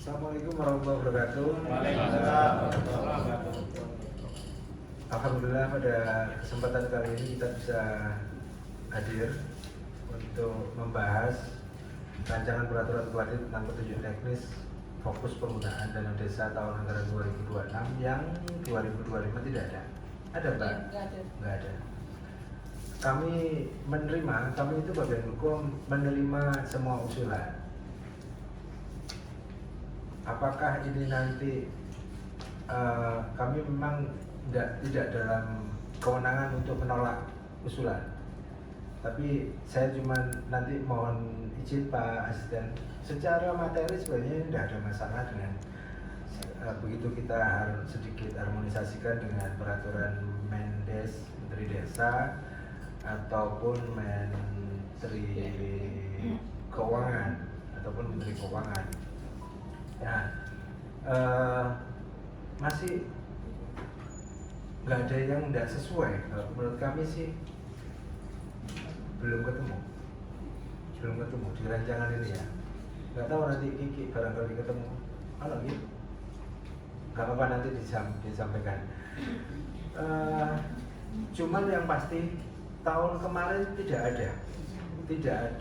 Assalamualaikum warahmatullahi wabarakatuh. Waalaikumsalam warahmatullahi wabarakatuh. Alhamdulillah pada kesempatan kali ini kita bisa hadir untuk membahas rancangan peraturan bupati tentang petunjuk teknis fokus penggunaan dana desa tahun anggaran 2026 yang 2025 tidak ada. Ada Mbak? Nggak ada. Kami itu bagian hukum menerima semua usulan. Apakah ini nanti kami memang tidak dalam kewenangan untuk menolak usulan, tapi saya cuma nanti mohon izin Pak Asisten, secara materi sebenarnya tidak ada masalah dengan begitu kita harus sedikit harmonisasikan dengan peraturan Mendes Menteri Desa ataupun Menteri Keuangan ataupun Menteri Keuangan. Nah, masih nggak ada yang tidak sesuai. Menurut kami sih belum ketemu di rancangan ini ya. Nggak tahu nanti Kiki barangkali ketemu. Kalau gitu, nggak apa-apa nanti disampaikan. Cuman yang pasti tahun kemarin tidak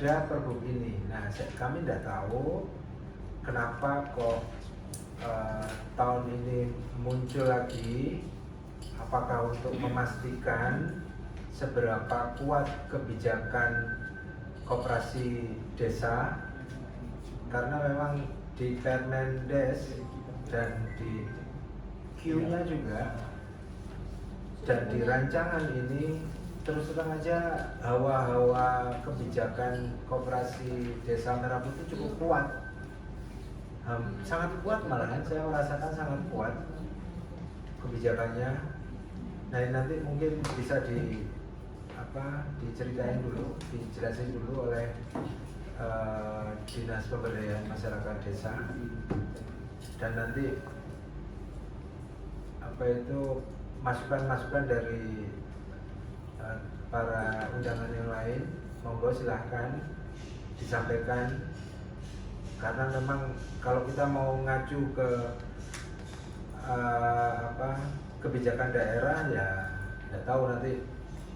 ada pergub ini. Nah, kami tidak tahu kenapa kok tahun ini muncul lagi. Apakah untuk memastikan seberapa kuat kebijakan koperasi desa, karena memang di Permendes dan di Q-nya juga dan di rancangan ini terus terang aja hawa-hawa kebijakan koperasi desa Merah Putih cukup kuat, sangat kuat, malahan saya merasakan sangat kuat kebijakannya. Nah, ini nanti mungkin bisa dijelasin dulu oleh Dinas Pemberdayaan Masyarakat Desa, dan nanti masukan-masukan dari para undangan yang lain, monggo silahkan disampaikan, karena memang kalau kita mau ngacu ke kebijakan daerah ya nggak tahu, nanti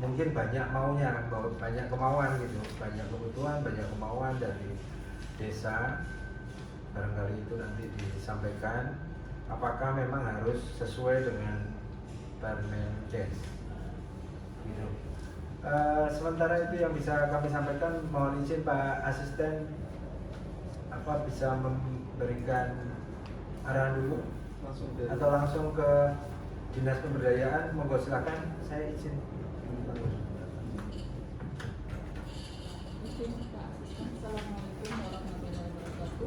mungkin banyak maunya, banyak kemauan gitu, banyak kebutuhan, banyak kemauan dari desa. Barangkali itu nanti disampaikan apakah memang harus sesuai dengan Permendes gitu. Sementara itu yang bisa kami sampaikan, mohon izin Pak Asisten bisa memberikan arahan dulu atau langsung ke Dinas Pemberdayaan. Monggo silakan, saya izin. Assalamualaikum warahmatullahi wabarakatuh.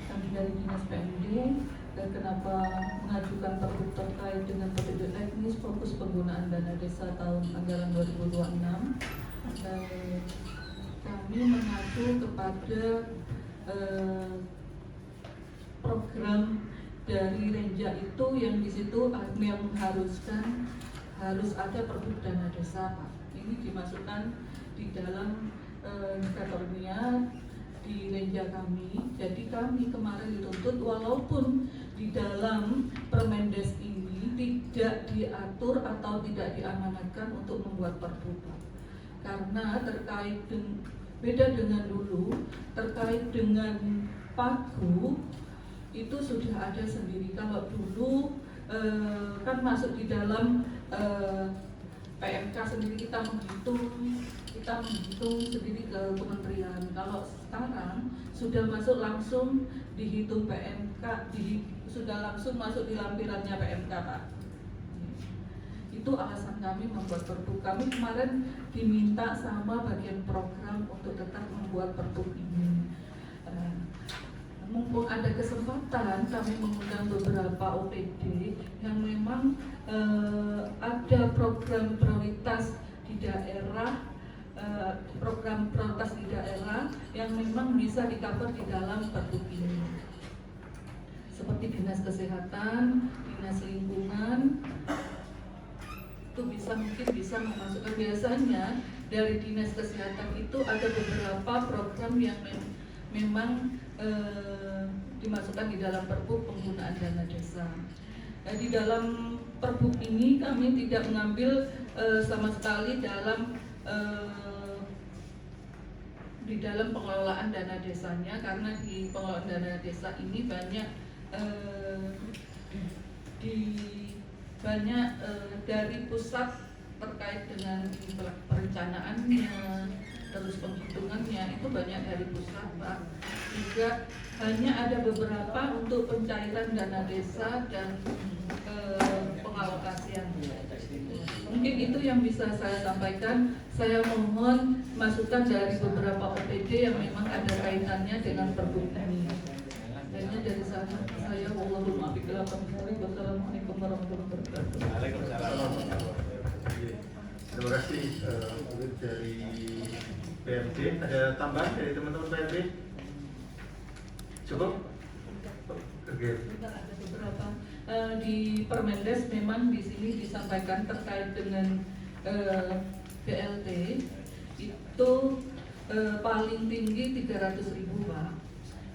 Kami dari Dinas PMD kenapa mengajukan pergub terkait dengan petunjuk teknis fokus penggunaan dana desa tahun anggaran 2026. Kami mengacu kepada program dari Renja itu yang di situ yang mengharuskan harus ada pergub dana desa, Pak. Ini dimasukkan di dalam indikatornya di Renja kami. Jadi kami kemarin dituntut walaupun di dalam Permendes ini tidak diatur atau tidak diamanatkan untuk membuat pergub, Pak. Karena terkait beda dengan dulu, terkait dengan pagu itu sudah ada sendiri. Kalau dulu kan masuk di dalam PMK sendiri, kita menghitung sendiri ke kementerian. Kalau sekarang sudah masuk langsung dihitung PMK, sudah langsung masuk di lampirannya PMK, Pak. Itu alasan kami membuat pergub. Kami kemarin diminta sama bagian program untuk tetap membuat pergub ini. Mumpung ada kesempatan, kami mengundang beberapa OPD yang memang ada program prioritas di daerah, yang memang bisa di-cover di dalam pergub ini, seperti Dinas Kesehatan, Dinas Lingkungan, itu mungkin bisa memasukkan. Biasanya dari Dinas Kesehatan itu ada beberapa program yang memang dimasukkan di dalam Perbup penggunaan dana desa. Di dalam Perbup ini kami tidak mengambil sama sekali di dalam pengelolaan dana desanya, karena di pengelolaan dana desa ini banyak dari pusat terkait dengan perencanaannya, terus penghitungannya itu banyak dari pusat, Pak. Juga hanya ada beberapa untuk pencairan dana desa dan pengalokasian. Mungkin itu yang bisa saya sampaikan. Saya mohon masukan dari beberapa OPD yang memang ada kaitannya dengan Perbup ini. Akhirnya dari saya wallahul muwaffiq ila aqwamit thoriq. Wassalamualaikum warahmatullahi wabarakatuh. Waalaikumsalam. Terima kasih dari PMD. Ada tambahan dari teman-teman PMD? Cukup? Oke. Ada beberapa di Permendes memang di sini disampaikan terkait dengan BLT itu paling tinggi 300.000, Pak.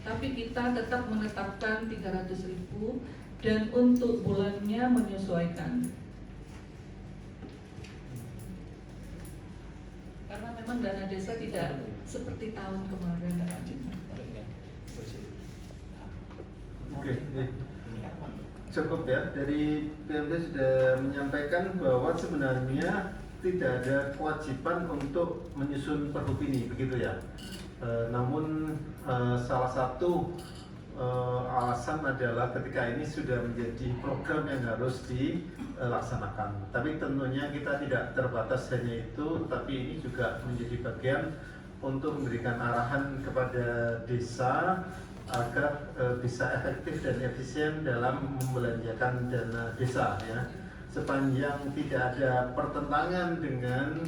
Tapi kita tetap menetapkan 300.000 dan untuk bulannya menyesuaikan. Karena memang dana desa tidak seperti tahun kemarin. Oke. Cukup ya, dari PMD sudah menyampaikan bahwa sebenarnya tidak ada kewajiban untuk menyusun Perbup ini, begitu ya. Namun salah satu alasan adalah ketika ini sudah menjadi program yang harus dilaksanakan. Tapi tentunya kita tidak terbatas hanya itu, tapi ini juga menjadi bagian untuk memberikan arahan kepada desa agar bisa efektif dan efisien dalam membelanjakan dana desa ya. Sepanjang tidak ada pertentangan dengan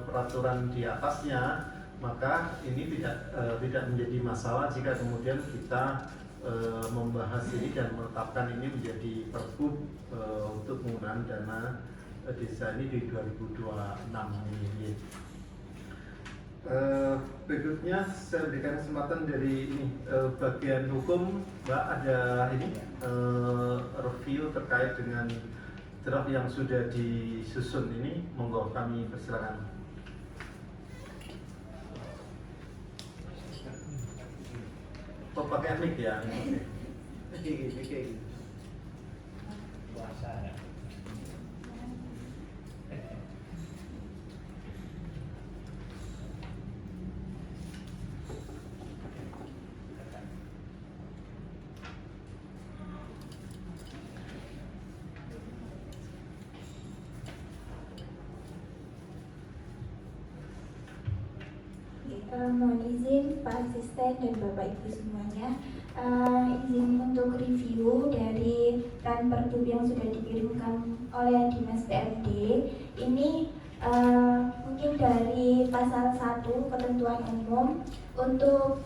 peraturan di atasnya, maka ini tidak menjadi masalah jika kemudian kita membahas ini dan menetapkan ini menjadi Perbup untuk penggunaan dana desa ini di 2026 ini. Berikutnya saya berikan kesempatan dari ini bagian hukum, Mbak, ada ini review terkait dengan draft yang sudah disusun ini, monggo kami persilakan. Oh, pakai mic ya? Oke. Puasa. Mohon izin Pak Asisten dan Bapak Ibu semuanya, izin untuk review dari ran Perbup yang sudah dikirimkan oleh Dinas PMD. Ini mungkin dari pasal 1 ketentuan umum, untuk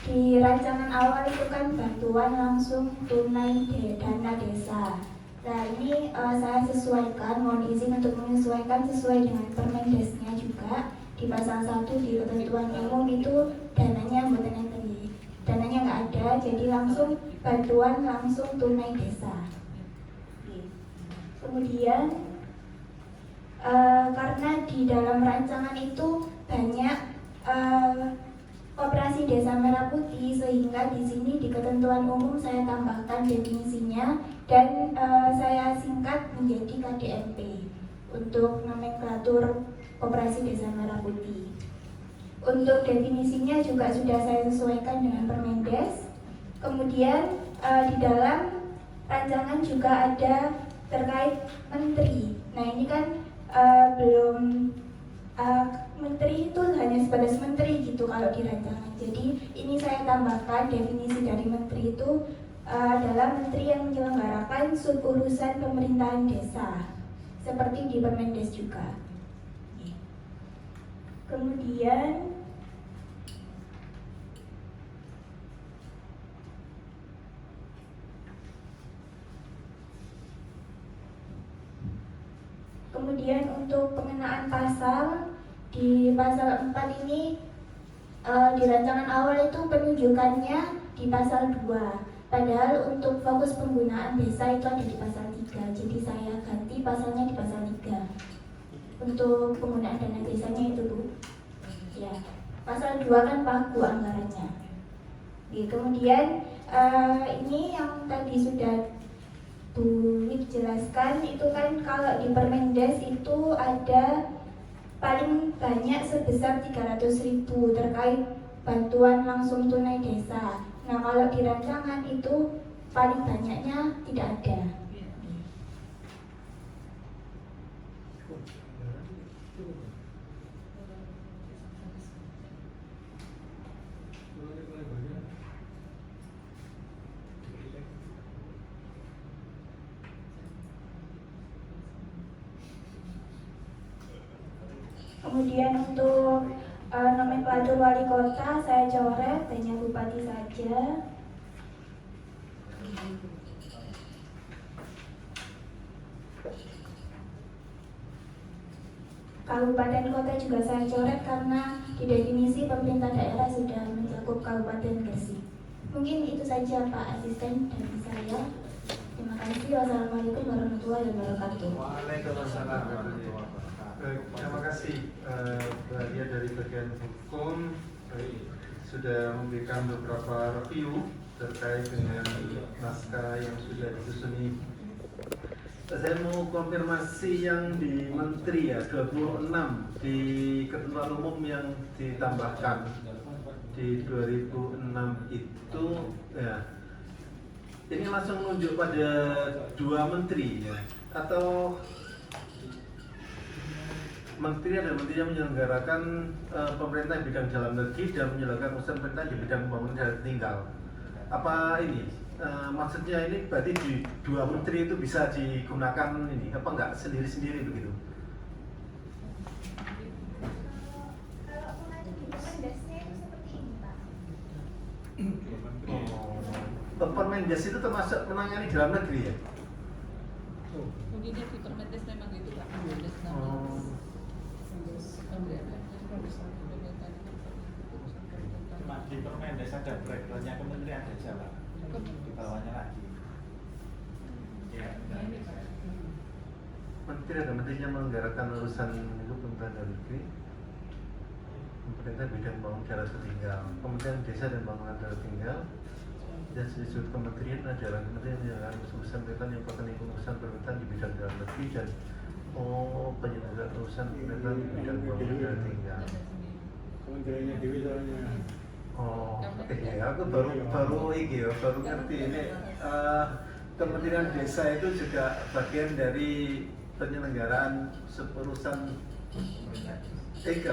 di rancangan awal itu kan bantuan langsung tunai dana desa. Nah ini saya sesuaikan, mohon izin untuk menyesuaikan sesuai dengan Permendesnya juga. Di pasal 1 di ketentuan umum itu dananya nggak ada, jadi langsung bantuan langsung tunai desa. Kemudian karena di dalam rancangan itu banyak koperasi desa merah putih, sehingga di sini di ketentuan umum saya tambahkan definisinya dan saya singkat menjadi KDMP untuk nomenklatur Koperasi Desa Merah Putih. Untuk definisinya juga sudah saya sesuaikan dengan Permendes. Kemudian di dalam rancangan juga ada terkait menteri. Nah ini kan belum menteri itu hanya sebatas menteri gitu kalau di rancangan. Jadi ini saya tambahkan definisi dari menteri itu adalah menteri yang menyelenggarakan suburusan pemerintahan desa, seperti di Permendes juga. Kemudian untuk pengenaan pasal Di pasal 4 ini di rancangan awal itu penunjukannya di pasal 2. Padahal untuk fokus penggunaan desa itu ada di pasal 3. Jadi saya ganti pasalnya di pasal 3. Untuk penggunaan dana desanya itu Bu. Ya. Pasal 2 kan pagu anggarannya. Kemudian ini yang tadi sudah Bu Wid jelaskan itu kan kalau di Permendes itu ada paling banyak sebesar 300.000 terkait bantuan langsung tunai desa. Nah kalau di rancangan itu paling banyaknya tidak ada. Kemudian untuk nomenklatur wali kota saya coret hanya bupati saja. Kabupaten kota juga saya coret karena di definisi pemerintah daerah sudah mencakup Kabupaten Gresik. Mungkin itu saja Pak Asisten dari saya. Terima kasih. Wassalamualaikum warahmatullahi wabarakatuh. Waalaikumsalam warahmatullahi wabarakatuh. Baik, terima kasih Mbak Lia dari bagian hukum sudah memberikan beberapa review terkait dengan naskah yang sudah disusun ini. Saya mau konfirmasi yang di Menteri ya, 26 di ketentuan umum yang ditambahkan di 2006 itu ya. Ini langsung menunjuk pada 2 menteri ya, atau menteri ada menteri yang menyelenggarakan pemerintah di bidang dalam negeri dan menyelenggarakan urusan pemerintah di bidang pembangunan daerah tinggal. Apa ini maksudnya ini berarti di 2 menteri itu bisa digunakan ini apa enggak sendiri-sendiri begitu? Kalau mengacu di Permendesnya itu seperti ini Pak. Permendes itu termasuk menangani dalam negeri ya? Bunyinya di Permendes memang gitu Pak. Permendes namanya. Cuma di Permendes ada breakdownnya kementerian desa Pak. Di bawahnya lagi. Ya, Menteri ada menterinya menggarakan urusan itu pemerintah dalam negeri, pemerintah bidang pembangunan daerah tertinggal, Kementerian Desa dan Pembangunan Daerah Tinggal, dan disebut kementerian adalah kementerian yang urusan pemerintahan yang merupakan urusan pemerintahan di bidang dalam negeri dan penyelenggaraan urusan pemerintahan di bidang pembangunan daerah tinggal. Kementeriannya Dewi soalnya. Oh, ya aku baru ini ya, baru ngerti ini Kementerian Desa itu juga bagian dari penyelenggaraan urusan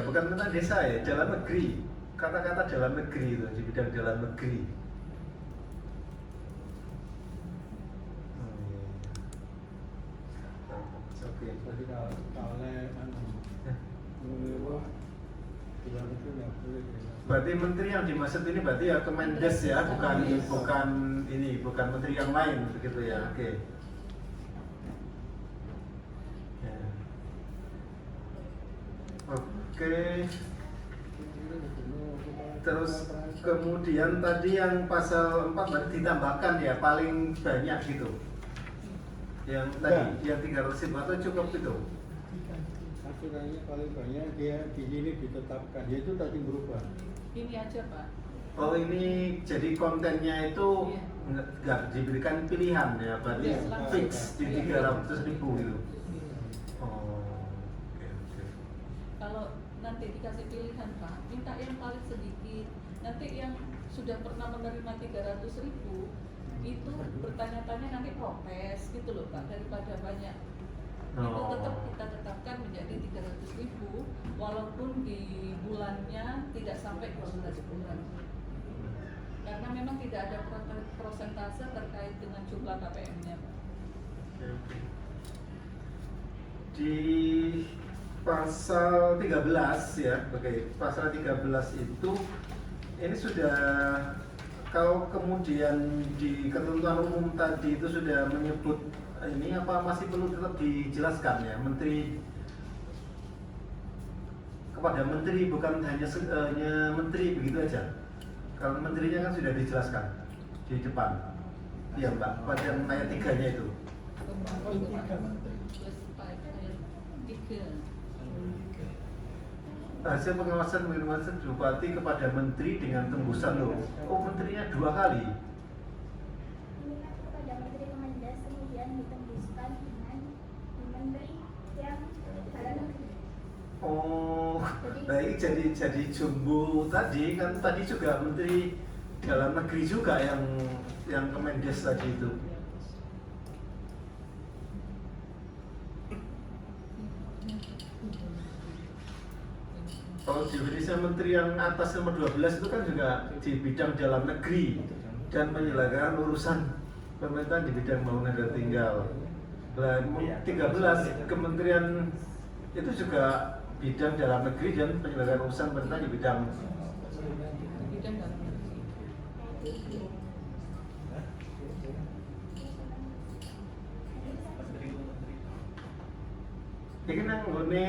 bukan tentang desa ya, dalam negeri. Kata-kata dalam negeri itu di bidang dalam negeri. Oke. Jadi kalau itu nggak boleh. Berarti menteri yang dimaksud ini berarti ya Kemendes ya, bukan menteri yang lain begitu ya. Oke. Ya. Oke. Terus kemudian tadi yang pasal 4 berarti ditambahkan ya paling banyak gitu. Yang tadi yang 300 atau cukup itu? Aturannya paling banyak dia di sini ditetapkan, dia itu tadi berubah. Ini aja Pak. Oh ini jadi kontennya itu nggak diberikan pilihan ya, berarti Iya, fix di 300.000 gitu. Oh, oke. Kalau nanti dikasih pilihan Pak, minta yang paling sedikit. Nanti yang sudah pernah menerima 300.000 itu bertanya-tanya nanti protes gitu loh Pak, daripada banyak. Itu tetap kita tetapkan menjadi 300.000 walaupun di bulannya tidak sampai 12 bulan. Karena memang tidak ada prosentase terkait dengan jumlah KPM-nya Pak. Oke. Di pasal 13 ya, pasal 13 itu ini sudah, kalau kemudian di ketentuan umum tadi itu sudah menyebut ini, apa masih perlu tetap dijelaskan ya, Menteri kepada menteri, bukan hanya menteri begitu aja. Kalau menterinya kan sudah dijelaskan di depan. Iya Mbak, pada ayat 3-nya itu. Hasil pengawasan pengiriman bupati kepada menteri dengan tembusan loh. Oh, menterinya 2 kali. Mengingat kepada Menteri Kemendas kemudian ditembuskan dengan Menteri yang dalam negeri. Oh, baik, jadi jumbo tadi kan, tadi juga menteri dalam negeri juga yang Kemendes tadi itu. Kalau definisinya menteri yang atas nomor 12 itu kan juga di bidang dalam negeri dan penyelenggaraan urusan pemerintahan di bidang bangunan dan tinggal. Nah, 13 kementerian itu juga bidang dalam negeri dan penyelenggaraan urusan pemerintahan di bidang ini nanggone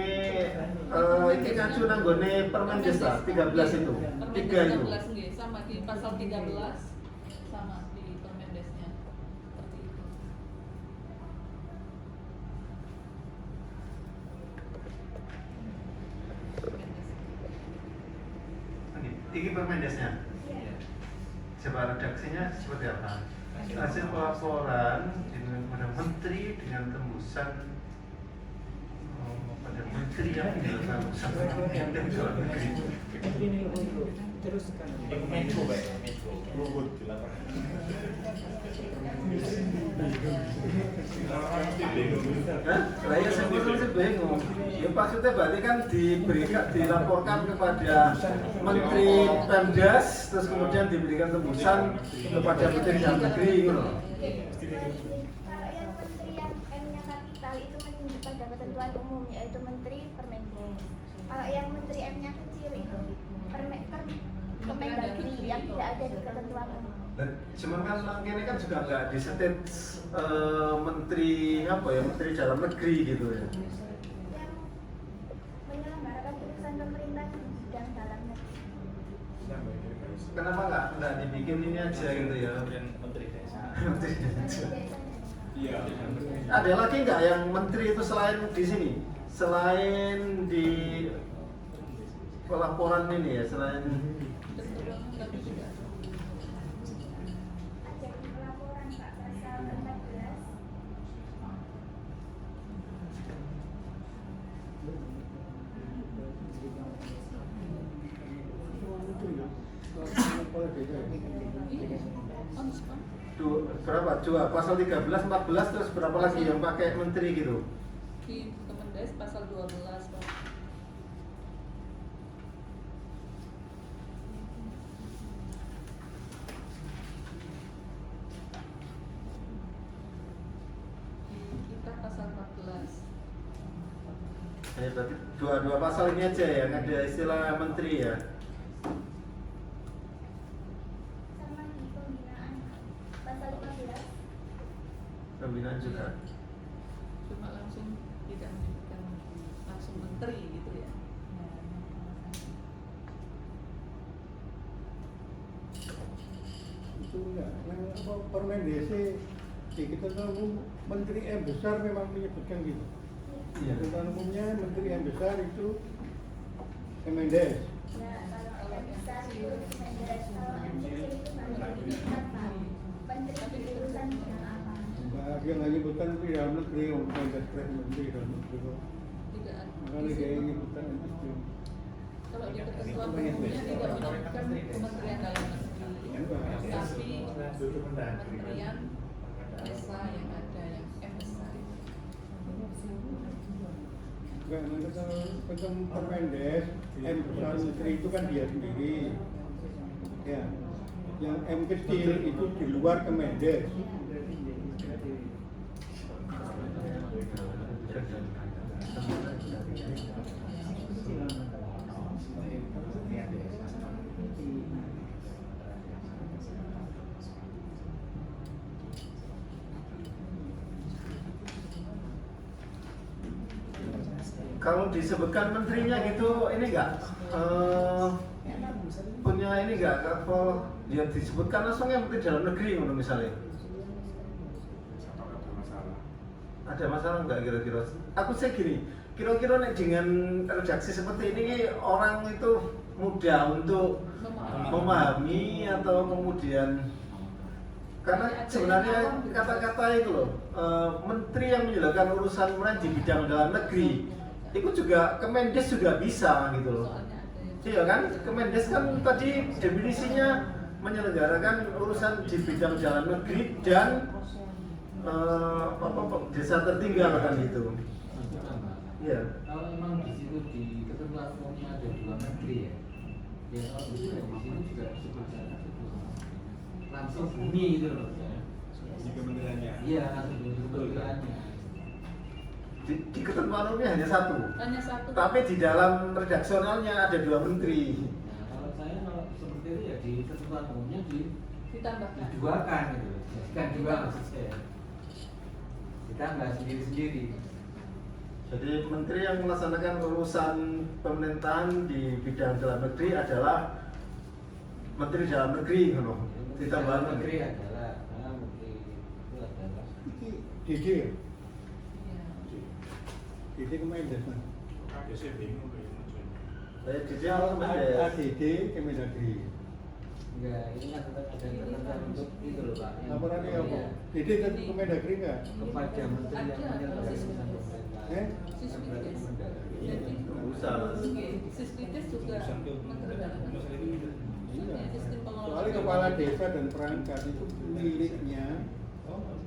ini ngacu nanggone Permendes lah 13 itu. 3 itu. 13 nggih, sama di pasal 13 sama di Permendesnya. Seperti itu. Ini Permendesnya. Coba redaksinya seperti apa? Hasil pelaporan pada menteri dengan tembusan pada menteri yang menyelesaikan urusan yang dalam negeri. Teruskan. Itu metro, Pak. Metro. Luhut dilaporkan. Hah? Lah ya saya masih bingung. Ya maksudnya berarti kan dilaporkan kepada Menteri Pemdas, terus kemudian diberikan tembusan kepada Menteri Dalam Negeri gitu loh. Kalau yang menteri yang M-nya kapital itu menunjuk pada ketentuan umum yaitu Menteri Permendes. Kalau yang menteri M-nya kecil itu Kemendagri yang tidak ada di ketentuan umum. Dan cuman kan ini kan juga nggak disetet menteri apa ya, Menteri Dalam Negeri gitu ya. Yang menyelenggarakan urusan pemerintahan di bidang dalam negeri. Kenapa nggak dibikin ini aja gitu ya? Menteri Desa. Menteri Desa. Iya. Ada lagi nggak yang menteri itu selain di sini? Selain di pelaporan ini ya, selain Ada di pelaporan Pak pasal 14. berapa? Pasal 13, 14 terus berapa lagi yang pakai menteri gitu? Di Kemendes pasal 12, Pak. Kita pasal 14. Ya, berarti dua pasal ini aja ya, nggak ada istilah menteri ya. Sama di pembinaan pasal 15. Pembinaan juga. Cuma langsung tidak menyebutkan langsung menteri gitu ya. Itu enggak, yang apa Permendes di ketentuan umum Menteri M besar memang menyebutkan gitu. Iya. Ketentuan umumnya Menteri M besar itu Kemendes. Nah, kalau yang besar itu Kemendes, kalau yang kecil itu Menteri apa? Menteri di urusan bidang apa? Enggak, dia nggak nyebutkan Menteri Dalam Negeri, Kemendes Menteri Dalam Negeri kok. Tidak ada. Makanya dia nyebutkan itu. Kalau di ketentuan umumnya tidak menyebutkan Kementerian Dalam Negeri, tapi Kementerian Desa yang ada yang M besar. Enggak, nanti kalau ketemu Permendes, M besar Menteri itu kan dia sendiri. Ya, yang M kecil itu di luar Kemendes. Kalau disebutkan menterinya gitu, ini enggak punya ini enggak, kalau dia disebutkan langsung yang Menteri Dalam Negeri misalnya. Apakah bermasalah? Ada masalah nggak kira-kira? Aku sih gini, kira-kira nih dengan redaksi seperti ini orang itu mudah untuk memahami atau kemudian karena sebenarnya kata-kata itu loh, menteri yang menjalankan urusan di bidang dalam negeri itu juga Kemendes juga bisa gitu loh. Iya kan, Kemendes kan tadi definisinya menyelenggarakan urusan di bidang dalam negeri dan desa tertinggal kan gitu. Iya. Kalau memang di situ di ketentuan umumnya ada 2 menteri ya, ya kalau di sini juga disebutkan langsung bumi itu loh. Ini kementeriannya. Iya, langsung bumi kementeriannya. Di ketentuan umumnya hanya satu. Hanya satu. Tapi di dalam redaksionalnya ada 2 menteri. Nah, kalau saya kalau seperti itu ya di ketentuan umumnya Ditambahkan. diduakan gitu, kan dua maksud saya. Ditambah sendiri-sendiri. Jadi menteri yang melaksanakan urusan pemerintahan di bidang dalam negeri adalah menteri dalam negeri gitu. Ditambah negeri adalah menteri itu adalah DD ya? DD Kemendes kan? Kaget sih bingung kayak muncul. jadi harus Kemendes. ADD Kemendagri. enggak, ini kan tetap ada ketentuan untuk itu loh Pak. yang Laporannya apa? namanya DD kan Kemendagri nggak? kepada menteri yang Ada, menyelenggarakan pemerintahan. Eh? Sisdikes. Jadi Usah. Sisdikes juga menteri dalam negeri. Iya. Sistem pengelolaan. Soalnya kepala desa dan perangkat itu miliknya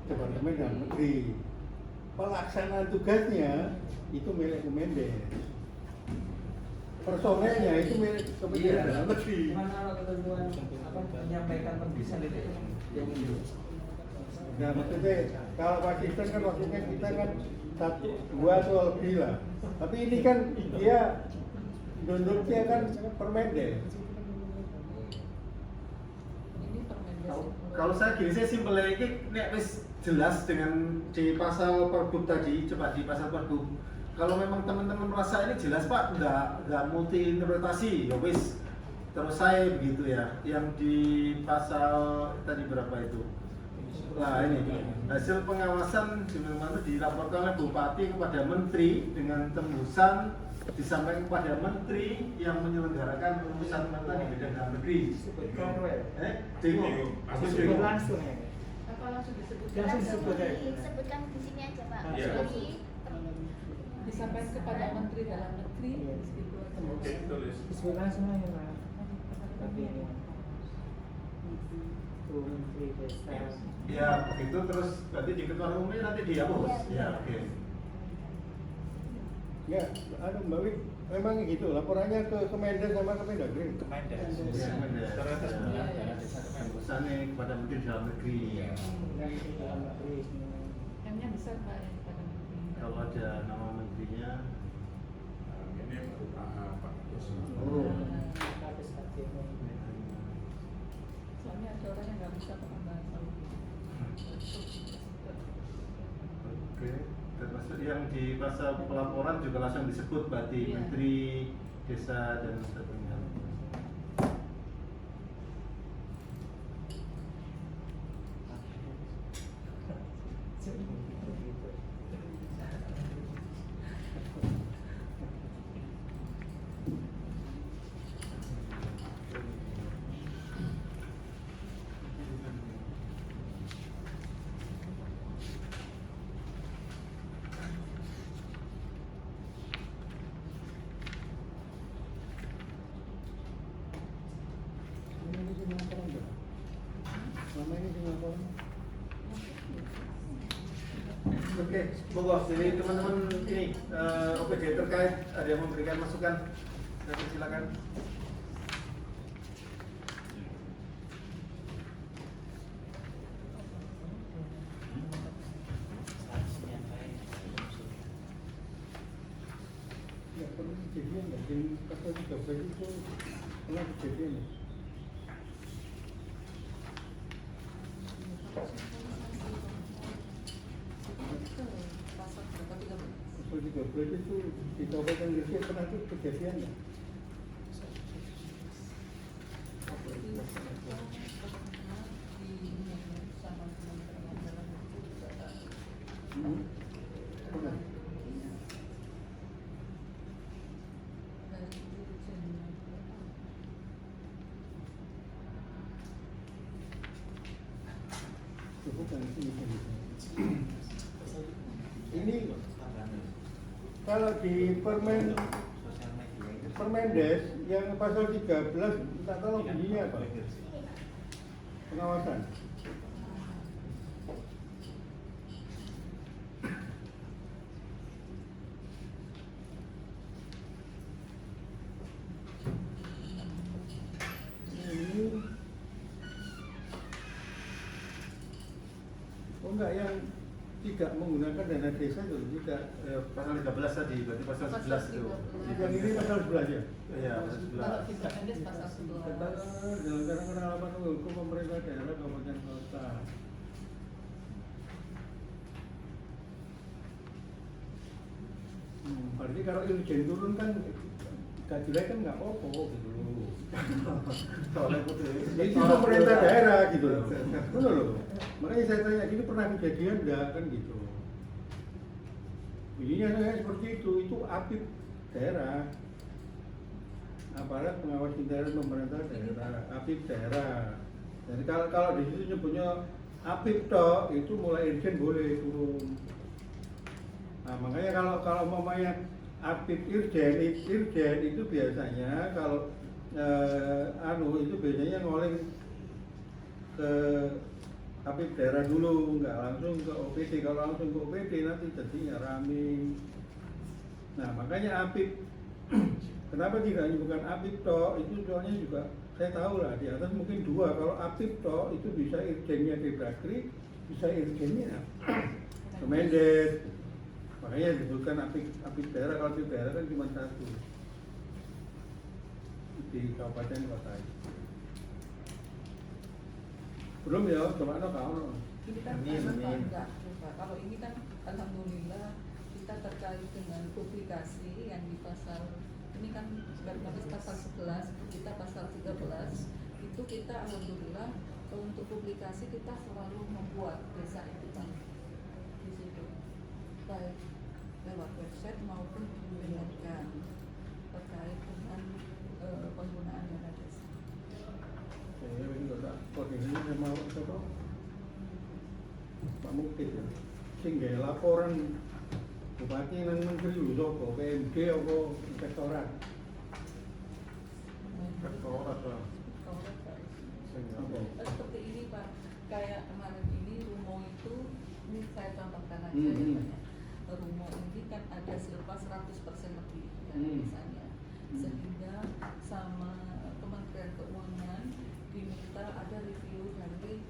Departemen Dalam Negeri. Pelaksanaan tugasnya itu milik Kemendes. Personelnya itu milik Kementerian Dalam Negeri. Cuman kalau ketentuan apa menyampaikan pembisan itu yang itu. Nah maksudnya kalau Pak Sistem kan maksudnya kita kan 1, 2 atau lebih lah. Tapi ini kan dia dunduknya kan Permendes. Ini Permendes. Kalau saya gini, saya simpel lagi, nek wis jelas dengan di pasal Pergub tadi, coba di pasal Pergub. Kalau memang teman-teman merasa ini jelas Pak, nggak multi interpretasi, ya wis terus saya begitu ya. Yang di pasal tadi berapa itu? Nah ini hasil pengawasan di mana dilaporkan oleh Bupati kepada Menteri dengan tembusan disampaikan kepada Menteri yang menyelenggarakan urusan pemerintahan di bidang dalam negeri. Sebut langsung ya. Apa langsung disebut? Langsung disebut ya. disebutkan di sini aja Pak. Iya. Jadi Disampaikan kepada Menteri Dalam Negeri. Iya. Gitu. Oke, tulis. Disebut langsung aja Pak. Tapi ini itu menteri desa. Ya begitu terus berarti di ketua umumnya nanti dihapus. Ya oke. Ya, Mbak Wid, memang gitu. Laporannya ke Kemendes sama Kemendagri. Kemendes. Ya, Kemendes. Ternyata sebenarnya Iya. ada desa Kemendes. Tembusannya kepada Menteri Dalam Negeri. Yang di dalam negeri. M-nya besar Pak yang pada Menteri. Kalau ada nama menterinya. Ini berusaha Pak Yusuf. Oh. Habis tadi ini. Soalnya ada orang yang nggak bisa paham bahasa. Oke. Termasuk yang di pasal pelaporan juga langsung disebut berarti Iya. Menteri Desa dan sebagainya. Ini di laporan nggak? Selama ini di laporan. Oke, monggo jadi teman-teman ini OPD terkait ada yang memberikan masukan, silakan. Ya perlu kejadian nggak? Di pasal 13 itu pernah kejadian ya? Pasal berapa? 13. pasal 13 itu di Kabupaten Gresik pernah itu kejadian nggak? Hmm? Pernah? Itu bukan ini kalau di Permendes yang pasal 13 minta tolong bunyinya apa? Pengawasan. Ini oh enggak, yang tidak menggunakan dana desa itu tidak Pasal 13 tadi, berarti pasal 11 itu. yang ini pasal 11 ya? Iya, pasal 11. Kalau tidak mendes pasal 11. Dalam pengalaman hukum pemerintah daerah kabupaten kota. Berarti kalau irjen turun kan gajinya kan nggak apa-apa gitu loh. Soalnya putih. Itu pemerintah daerah gitu loh. Betul loh. Makanya saya tanya gini, pernah kejadian enggak kan gitu. Bunyinya saya seperti itu apip daerah. Aparat pengawas daerah pemerintah daerah, apip daerah. Jadi kalau di situ nyebutnya apip toh, itu mulai irjen boleh turun. Nah, makanya kalau umpamanya apip irjen itu biasanya kalau itu biasanya ngoling ke apip daerah dulu, nggak langsung ke OPD. Kalau langsung ke OPD nanti jadinya rame. Nah, makanya apip kenapa tidak bukan apip toh, itu soalnya juga saya tahu lah di atas mungkin dua. Kalau apip toh itu bisa irjennya Depdagri, bisa irjennya Kemendes. Makanya disebutkan apip daerah. Kalau apip daerah kan cuma satu di kabupaten kota. Belum ya, coba kau. Ini kan Amin, amin. enggak, Pak. Kalau ini kan alhamdulillah kita terkait dengan publikasi yang di pasal ini kan berbasis pasal 11, kita pasal 13 itu kita alhamdulillah untuk publikasi kita selalu membuat desa itu kan di situ baik lewat website maupun mengingatkan terkait dengan penggunaan dana desa. Saya ini nggak koordinasi sama siapa? Pak Mukti ya. Sehingga laporan bupati nang menteri lho sapa? PMD apa inspektorat? Inspektorat lah. Seperti ini Pak, kayak kemarin ini Rumo itu, ini saya tambahkan aja Hmm. ya Pak ya. Rumo ini kan ada silpas 100% lebih dari misalnya, sehingga sama Kementerian Keuangan diminta ada review dari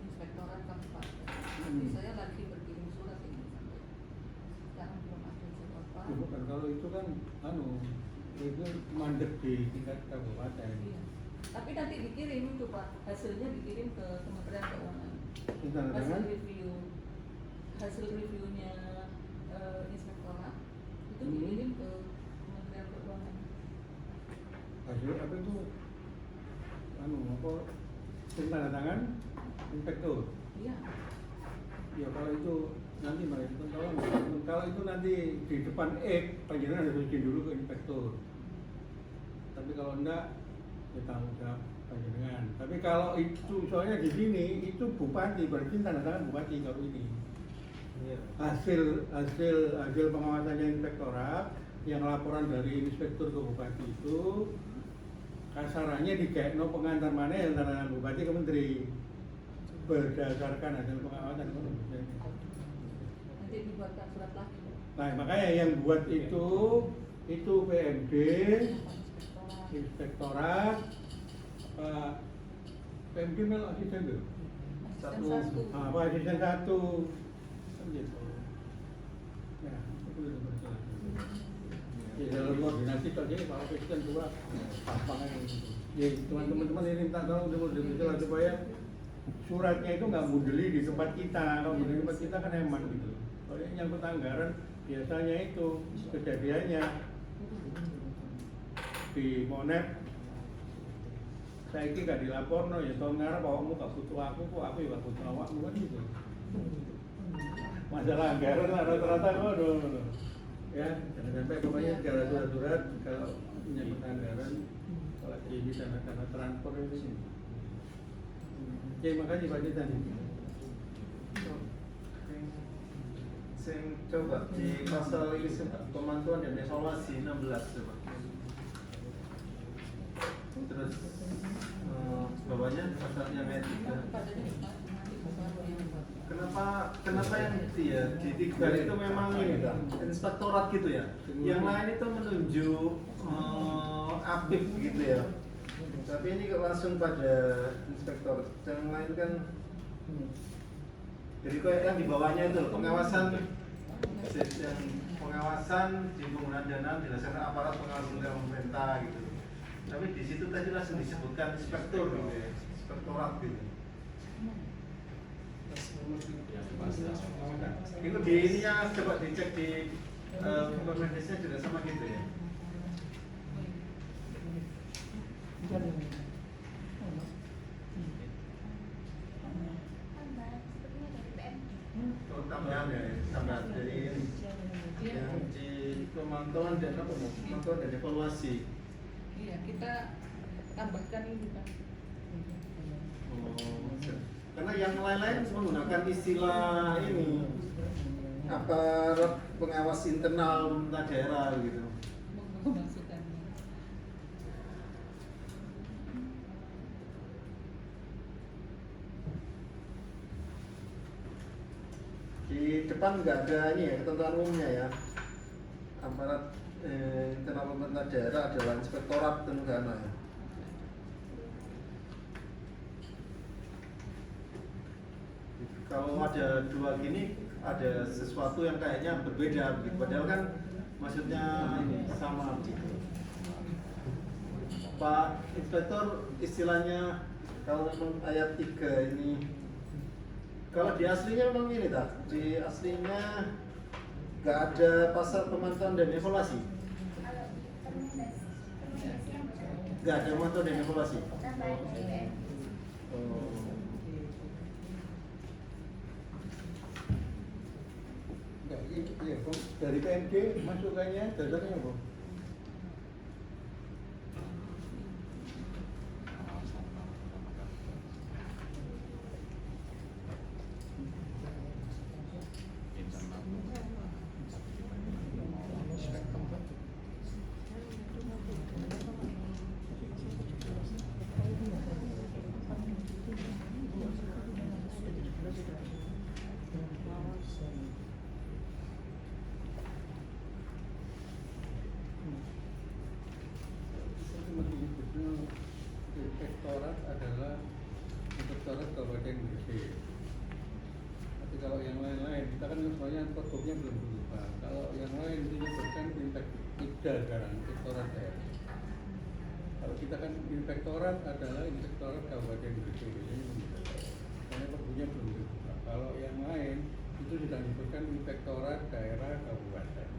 inspektorat kabupaten. Nanti saya lagi berkirim surat ini sampai sekarang belum ada jawaban. Ya, bukan, kalau itu kan itu mandek di tingkat kabupaten. Iya. Tapi nanti dikirim itu Pak, hasilnya dikirim ke Kementerian Keuangan. Tanda tangan Hasil reviewnya inspektorat itu Hmm. dikirim ke Kementerian Keuangan. hasil apa itu? Tanda tangan inspektur. Iya. Ya kalau itu nanti mereka kalau itu nanti di depan panjenengan harus izin dulu ke inspektur. Tapi kalau enggak, ya tanggung jawab panjenengan. Tapi kalau itu soalnya di sini itu bupati, berarti tanda tangan bupati kalau ini. Iya. Hasil pengawasannya inspektorat yang laporan dari inspektur ke bupati itu kasarannya dikaitno pengantar mana yang tanda tangan bupati ke menteri berdasarkan hasil pengawasan itu. Nanti dibuatkan surat lagi Pak. Nah makanya yang buat itu PMD, Inspektorat. inspektorat, PMD mel asisten tuh. Asisten satu. Apa asisten satu kan gitu. Ya, itu udah berjalan. Ya, dalam koordinasi saja Pak Presiden dua gampang aja gitu. Ya, teman-teman ini minta tolong dulu supaya suratnya itu nggak mundeli di tempat kita. Kalau mundeli di tempat kita kan hemat gitu. Soalnya menyangkut anggaran biasanya itu kejadiannya di Monet saya gak dilaporno ya tahun ngarep awakmu gak butuh aku ya gak butuh awakmu kan gitu. Masalah anggaran lah rata-rata ngono. Ya, jangan sampai pokoknya segala surat-surat kalau menyangkut anggaran kalau ini dana transport itu. Oke, makasih Pak Jitan. Sing coba di pasal ini pemantauan dan evaluasi 16 coba. Terus bawahnya pasalnya ayat 3. Kenapa yang itu ya di 3 itu memang ini kan inspektorat gitu ya. Yang lain itu menunjuk aktif gitu ya. Tapi ini langsung pada inspektor. Yang lain kan jadi kayak yang di bawahnya itu loh, pengawasan yang pengawasan di penggunaan dana didasarkan aparat pengawas pemerintah gitu. Tapi di situ tadi langsung disebutkan inspektor gitu ya, inspektorat gitu. Itu di ininya coba dicek di Permendesnya juga sama gitu ya. Oh, tambahan ya, tambahan dari ini yang di pemantauan dan apa mau pemantauan dan evaluasi. Iya, kita tambahkan ini Pak. Oh, karena yang lain-lain menggunakan istilah ini aparat pengawas internal pemerintah daerah gitu. Masukannya. Di depan nggak ada ini ya ketentuan umumnya ya. Aparat internal pemerintah daerah adalah inspektorat negara ya. Kalau ada dua gini ada sesuatu yang kayaknya berbeda begitu. Padahal kan maksudnya ini sama begitu. Pak Inspektor istilahnya kalau memang ayat 3 ini kalau di aslinya memang ini tak? Di aslinya nggak ada pasal pemantauan dan evaluasi. Nggak ada pemantauan dan evaluasi. Oh. Enggak, iya, dari PMD masukannya dasarnya apa? Inspektorat adalah inspektorat Kabupaten Gresik. Tapi kalau yang lain-lain, kita kan semuanya pergubnya belum berubah. Kalau yang lain disebutkan Ida sekarang, inspektorat daerah. Kalau kita kan inspektorat adalah inspektorat Kabupaten Gresik. Karena pergubnya belum berubah. Kalau yang lain itu sudah disebutkan inspektorat daerah kabupaten.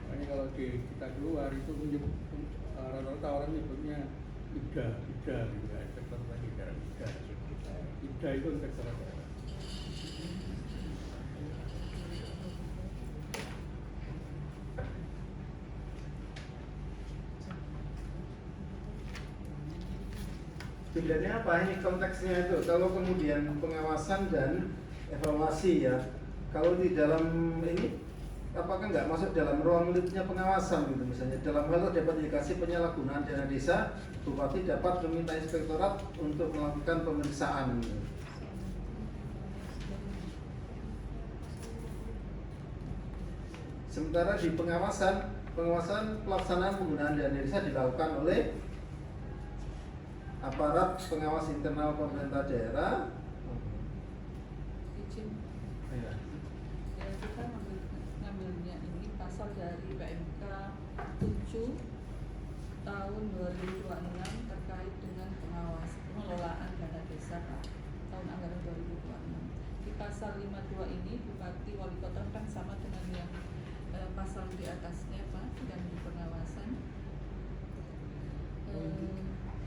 Makanya kalau kita keluar itu menyebut rata-rata orang nyebutnya Ida gitu ya, inspektor lagi daerah Ida itu inspektor daerah. Bedanya apa ini konteksnya itu? Kalau kemudian pengawasan dan evaluasi ya, kalau di dalam ini apakah nggak masuk dalam ruang lingkupnya pengawasan gitu misalnya dalam hal dapat dikasih penyalahgunaan dana desa, bupati dapat meminta inspektorat untuk melakukan pemeriksaan gitu. Sementara di pengawasan pelaksanaan penggunaan dana desa dilakukan oleh aparat pengawas internal pemerintah daerah. Izin. Ya. Ya, kita ngambilnya ini pasal dari PMK 7 tahun 2026 terkait dengan pengelolaan dana desa Pak, tahun anggaran 2026. Di pasal 52 ini Bupati Wali pasal di atasnya Pak yang di pengawasan. Ini, Pak.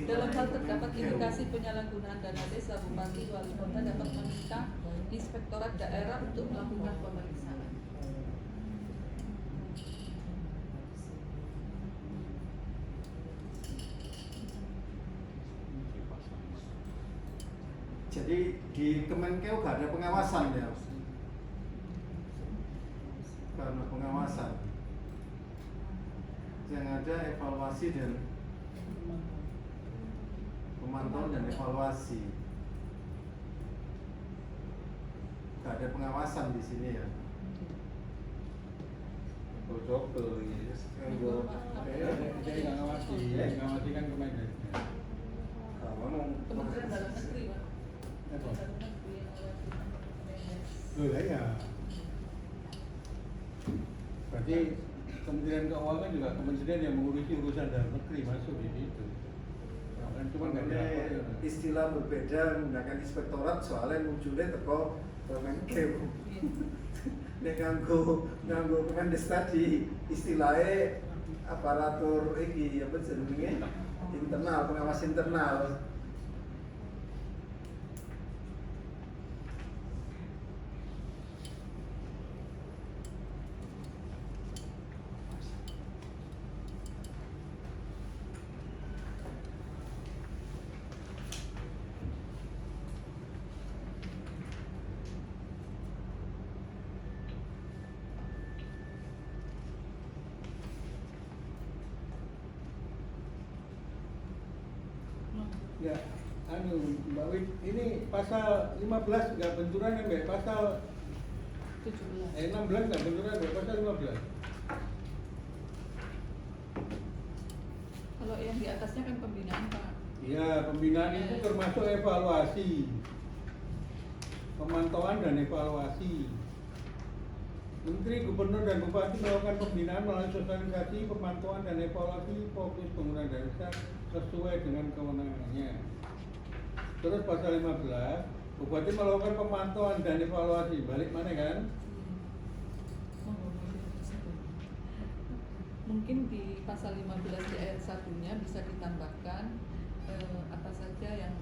Dalam hal terdapat indikasi penyalahgunaan dana desa, Bupati Wali Kota dapat meminta Inspektorat Daerah untuk melakukan pemeriksaan. Jadi di Kemenkeu gak ada pengawasan ya? Karena pengawasan yang ada evaluasi dan pemantauan dan evaluasi. Gak ada pengawasan di sini ya? Double ini. Jadi nggak ngawasi, ngawasi kan Kemendesnya. Kementerian Dalam Negeri Pak. Apa? Dalam Negeri yang mengawasi Kemendes. Loh lah ya. Berarti Kementerian Keuangan juga kementerian yang mengurusi urusan dalam negeri masuk di situ. Kan cuma nggak ada apa-apa. Istilah berbeda menggunakan inspektorat soalnya munculnya teko Kemenkeu. Nek nganggo Kemendes tadi istilahnya aparatur iki apa jenenge internal, pengawas internal. Ya, Mbak Wid, ini pasal 15 nggak benturan ya Mbak? Pasal 17. 16 nggak benturan Mbak? Pasal 15. Kalau yang di atasnya kan pembinaan Pak. Iya, pembinaan itu termasuk evaluasi, pemantauan dan evaluasi. Menteri, Gubernur, dan Bupati melakukan pembinaan melalui sosialisasi, pemantauan, dan evaluasi fokus penggunaan dana sesuai dengan kewenangannya. Terus pasal 15, Bupati melakukan pemantauan dan evaluasi. Balik mana kan? Mungkin di pasal 15 di ayat 1-nya bisa ditambahkan apa saja yang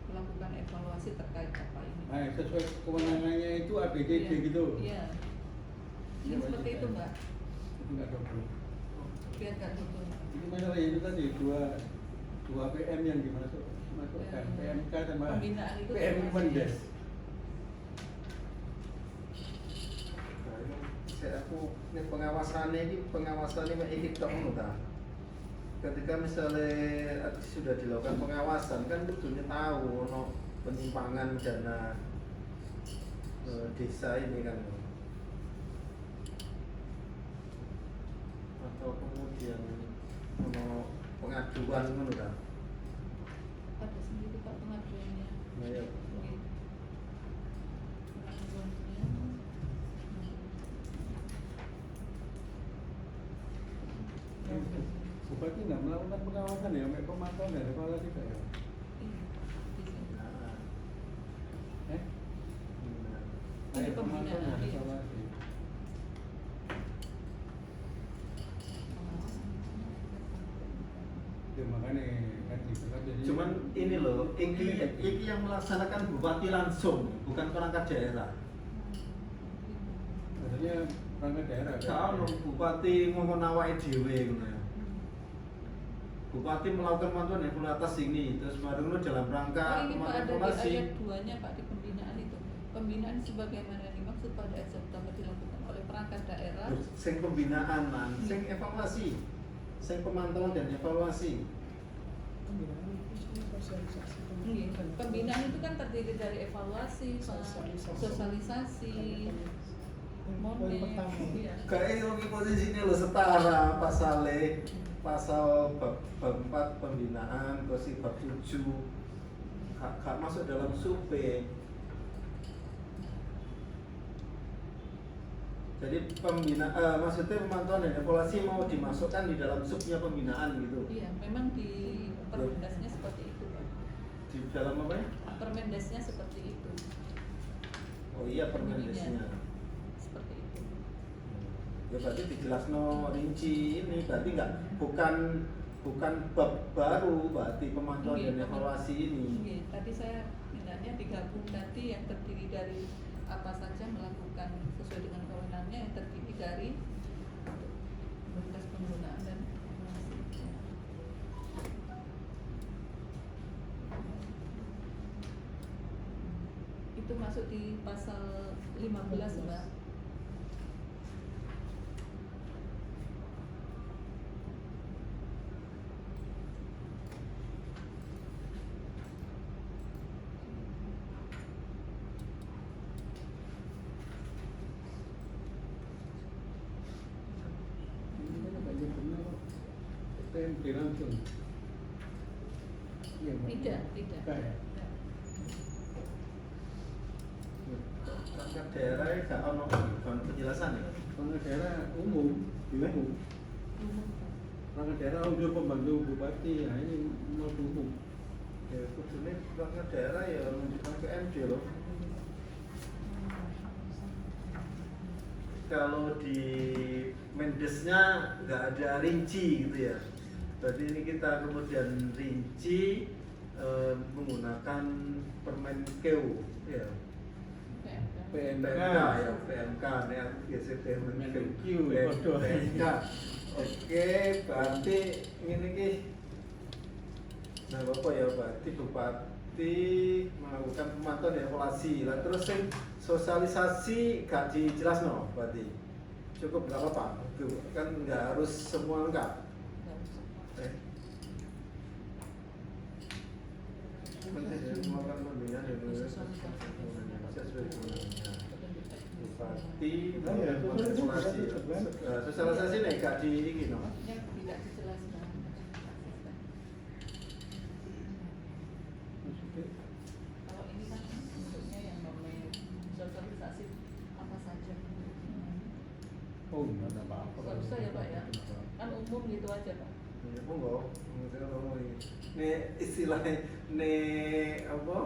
melakukan evaluasi terkait apa ini. Nah, sesuai kewenangannya itu ABCD Iya, gitu. Iya. Ini Iya, seperti Pak. itu Mbak. Itu nggak double. Biar nggak double. Itu masalah itu tadi dua PM yang dimasukkan, PMK sama Pembinaan itu PM termasuk, Mendes. Aku ini pengawasannya iki tok ngono ta. Ketika misalnya sudah dilakukan pengawasan kan tentunya tahu ono penyimpangan dana desa ini kan. Atau kemudian ono pengaduan ngono ta. Ada sendiri Pak pengaduannya. Nah, ya. Oke. Pengaduannya. Bupati nggak melakukan pengawasan ya, sampai pemantauan dan evaluasi tidak ya? Iya, di sini. Nah, Eh? benar. Ini Pemantauan pembinaan, dan iya. evaluasi. Ya makanya kan gitu kan jadi. Cuman ini loh, iki yang melaksanakan bupati langsung, bukan perangkat daerah. Maksudnya perangkat daerah. kan? Kalau bupati ngomong awake dhewe ngono ya. Bupati melakukan pemantauan yang atas ini, terus baru dalam rangka Oh, ini Pak ada di evaluasi. ayat 2-nya Pak di pembinaan itu. Pembinaan sebagaimana dimaksud pada ayat 1 dapat dilakukan oleh perangkat daerah. Sing pembinaan man, sing evaluasi, sing pemantauan dan evaluasi. Iya, pembinaan itu kan terdiri dari evaluasi, Pak, sosialisasi, monet, iya. Kayak yang posisinya lo setara pasal bab 4 pembinaan, terus bab 7 gak masuk dalam supe. Jadi maksudnya pemantauan dan evaluasi mau dimasukkan di dalam subnya pembinaan gitu. Iya, memang di permendasnya seperti itu, Pak. Di dalam apa ya? Permendesnya seperti itu. Oh iya, Permendesnya. Seperti itu. Ya berarti dijelasno rinci ini, berarti bukan bab baru, berarti pemantauan Iya, dan evaluasi ini. Iya, tadi saya mintanya digabung nanti yang terdiri dari apa saja melakukan sesuai dengan kewenangannya, yang terdiri dari prioritas penggunaan dan evaluasi. Itu masuk di pasal 15, Mbak. Ini kan agak benar PMD langsung. Iya, Mbak. Tidak. Enggak ya? Perangkat daerah ini gak ono penjelasan ya. Perangkat daerah umum, di umum. Perangkat daerah unsur pembantu bupati, nah ini mau umum. Ya kudune perangkat daerah ya menunjukkan ke MD loh. Kalau di Mendesnya nggak ada rinci gitu ya. Berarti ini kita kemudian rinci menggunakan Permenkeu ya. PMK ya, PMK nih aku biasa Permenkeu, PMK. Oke, berarti ini ki. Nah, Bapak ya berarti Bupati melakukan pemantauan dan evaluasi. Lah terus yang sosialisasi gak dijelasno berarti. Cukup nggak apa-apa. Itu kan nggak harus semua lengkap. Melakukan pembinaan dan sesuai kewenangannya. Bupati melakukan evaluasi. Sosialisasi nih gak di ini no. Yang tidak dijelaskan. Kalau ini kan bentuknya yang namanya sosialisasi apa saja. Oh, enggak ada apa-apa. Nggak bisa ya Pak ya? Kan umum gitu aja Pak. Ya monggo. Ini istilahnya apa?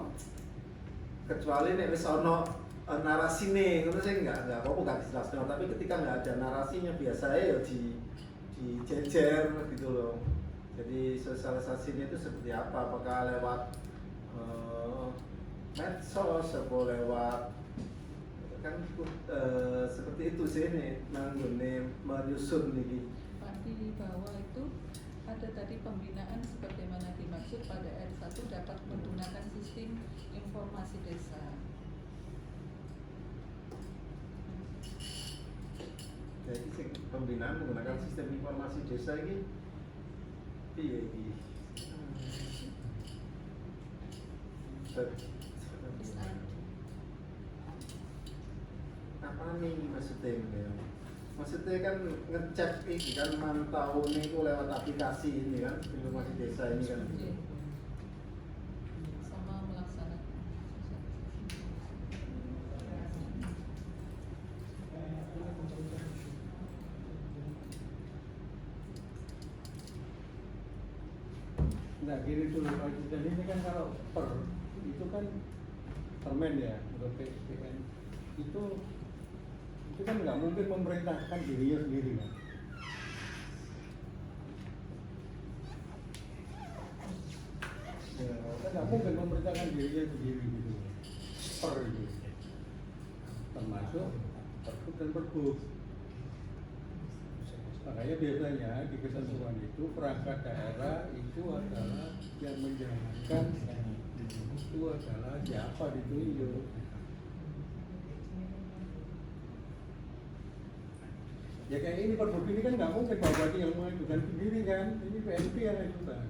Kecuali nek wis ana narasine ngono sing enggak apa-apa enggak dijelaskan, tapi ketika enggak ada narasinya biasanya ya di jejer gitu loh. Jadi sosialisasinya itu seperti apa? Apakah lewat medsos atau lewat kan seperti itu sih nih nanggone menyusun nih. Pak di bawah itu ada tadi pembinaan sebagaimana dimaksud pada R1 dapat menggunakan sistem informasi desa. Jadi pembinaan menggunakan sistem informasi desa ini piye iki? Apa nih maksudnya ini? Maksudnya kan ngecek ini kan mantau nih lewat aplikasi ini kan informasi desa ini kan. Iya. Sama melaksanakan Nah, gini dulu, dan ini kan kalau itu kan permen ya, untuk PN itu kan nggak mungkin memerintahkan dirinya sendiri kan. Ya, kan nggak mungkin memerintahkan dirinya sendiri gitu. Itu termasuk pergub dan pergub. Makanya biasanya di ketentuan itu perangkat daerah itu adalah yang menjalankan, itu adalah siapa ditunjuk. Ya kayak ini pergub ini kan nggak mungkin Pak Bupati yang mengajukan sendiri kan, ini PNP yang mengajukan,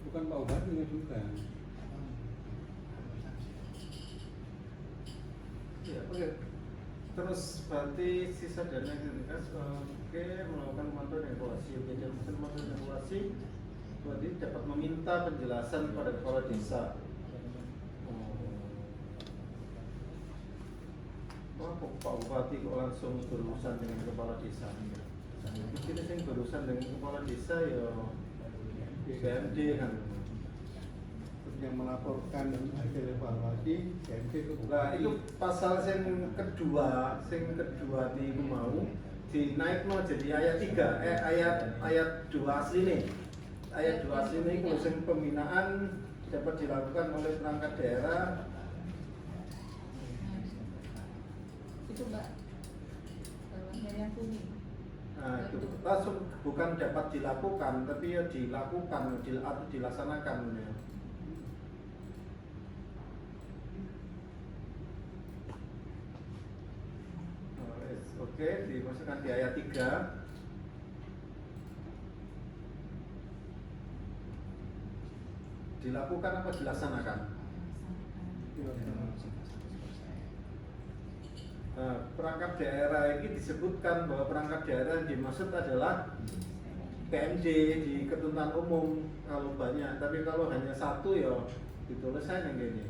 bukan Pak Bupati yang mengajukan. Ya, oke. Terus berarti sisa dana yang oke melakukan pemantauan dan evaluasi. Oke, dan pemantauan dan evaluasi berarti dapat meminta penjelasan pada kepala desa. Wah, kok Pak Bupati kok langsung berurusan dengan kepala desa? Mungkin yang berurusan dengan kepala desa ya BMD kan. Yang melaporkan dan hasil evaluasi KMP itu Nah, itu pasal yang kedua di mau dinaikno jadi ayat 3, ayat 2 asli nih. Ayat 2 asli nih itu sing pembinaan dapat dilakukan oleh perangkat daerah. Itu Mbak, bawahnya yang kuning. Nah, itu langsung bukan dapat dilakukan, tapi ya dilakukan atau dilaksanakan ya. Oke, dimasukkan di ayat 3. Dilakukan apa dilaksanakan? Nah, perangkat daerah ini disebutkan bahwa perangkat daerah yang dimaksud adalah PMD di ketentuan umum kalau banyak, tapi kalau hanya satu ya ditulis saya yang gini.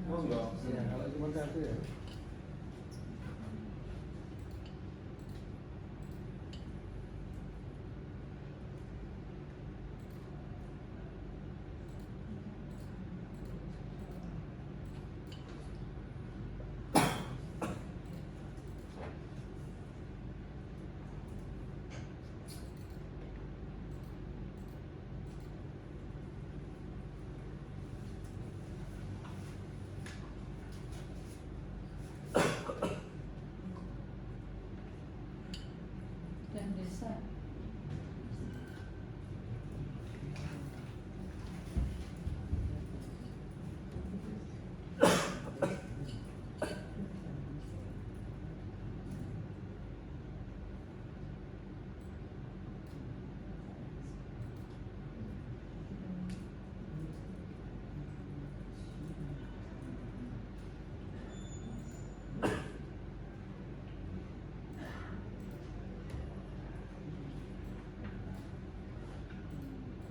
Monggo. Ya, kalau cuma satu ya. Dan desa.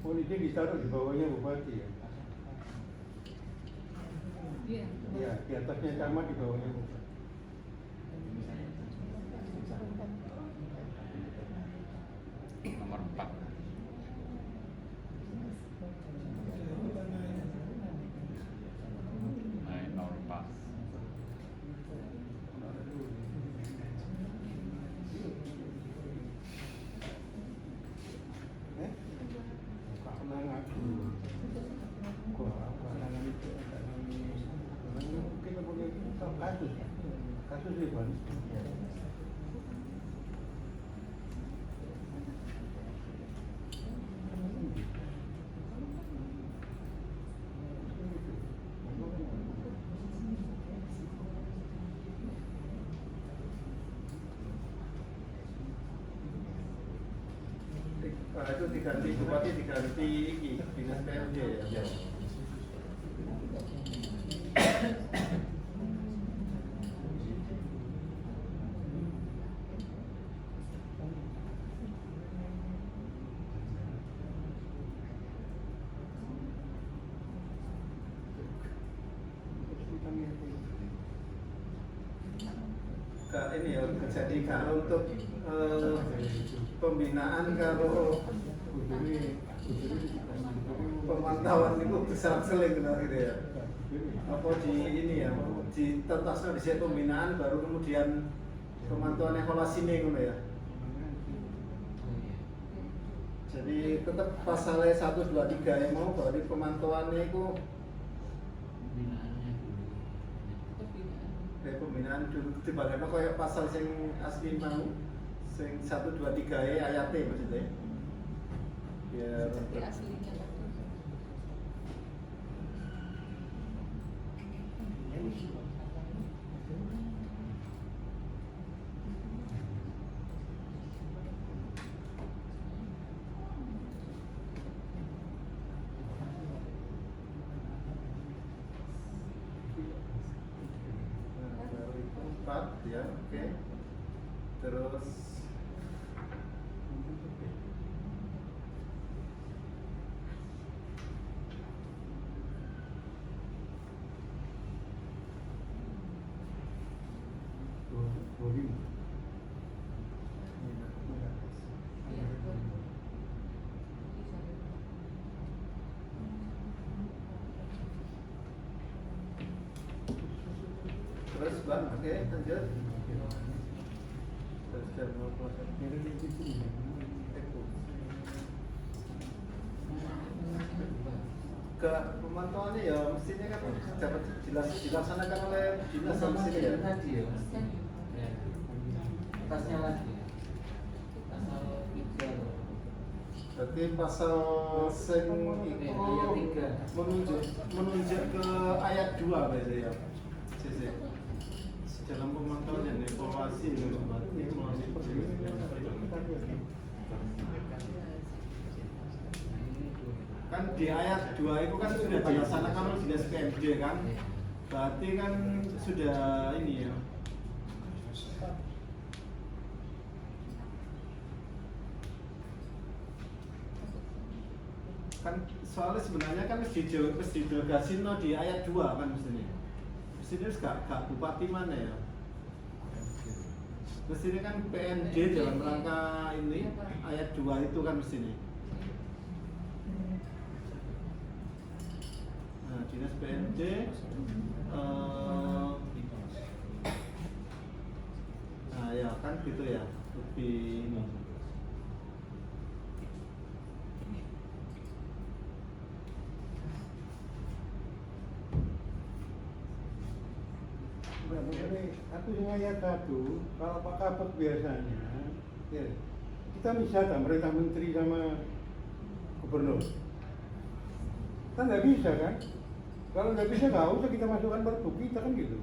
Oh, ini ditaruh di bawahnya bupati ya? Iya. Iya, di atasnya camat, di bawahnya bupati. Nomor 4. Naik nomor 4. Penangan. Penangan itu mungkin punya kasus Iban. Itu diganti bupati, diganti dinas PMD ya. Ini ya, jadi kalau untuk pembinaan kalau pemantauan itu besar seling gitu ya. Apa di ini ya, di tentasnya di sini pembinaan baru kemudian pemantauan evaluasi nih gitu ya. Jadi tetap pasalnya 1, 2, 3 yang mau baru pemantauannya itu pembinaan dulu dibandingkan kayak pasal yang asli mau sing 1, 2, 3 ayatnya maksudnya biar Seperti aslinya tadi. baru itu 4 ya, oke. Terus Pak. Oke, lanjut. Ke pemantauannya ya mestinya kan dapat dilaksanakan oleh dinas di sini ya. Tadi ya Mas. Ya. Atasnya lagi. Pasal 3 loh. Berarti pasal sing Ini itu ayat 3. menunjuk ke ayat 2 berarti ya. Sisi. Dalam pemantauan dan evaluasi kan di ayat 2 itu kan sudah dilaksanakan oleh dinas PMD kan. Berarti kan sudah ini ya. Kan soalnya sebenarnya kan mesti didelegasi di ayat 2 kan mestinya. Mestinya gak bupati mana ya? Mestinya kan PND dalam rangka ini ayat 2 itu kan mestinya. Nah, dinas PND nah ya kan gitu ya, lebih ini. Aku ayat 1, kalau Pak Kapok biasanya, ya, kita bisa tak merintah menteri sama gubernur? Kan nggak bisa kan? Kalau nggak bisa nggak usah kita masukkan perpu kita kan gitu.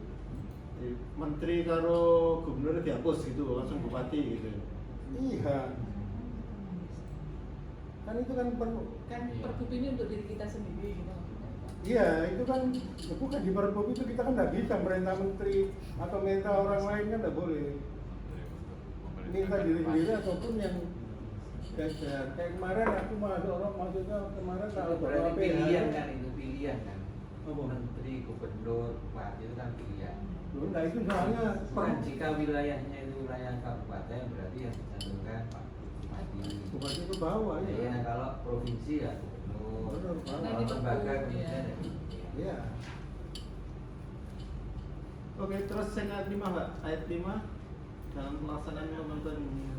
Menteri karo gubernur dihapus gitu, langsung bupati gitu. Iya. Kan itu kan perpu. Kan pergub ini untuk diri kita sendiri gitu maksudnya, Pak. Iya, itu kan bukan di perpu itu kita kan nggak bisa merintah menteri atau minta orang lain kan nggak boleh. Minta diri sendiri ataupun yang dasar. Kayak kemarin aku masuk orang maksudnya kemarin kalau Berarti bawa pilihan kan itu pilihan kan. Apa? Menteri, gubernur, bupati itu kan pilihan. Nah itu soalnya Kan jika wilayahnya itu wilayah kabupaten berarti yang dicantumkan Pak Bupati. bukan itu bawah Ya, ya. kalau provinsi ya gubernur. Gubernur, Pak. Kalau Nanti lembaga perpu, kemudian ya. ya pilihan. Iya. Oke, terus ayat 5 Mbak, ayat 5 dalam pelaksanaan pemantauan imunisasi.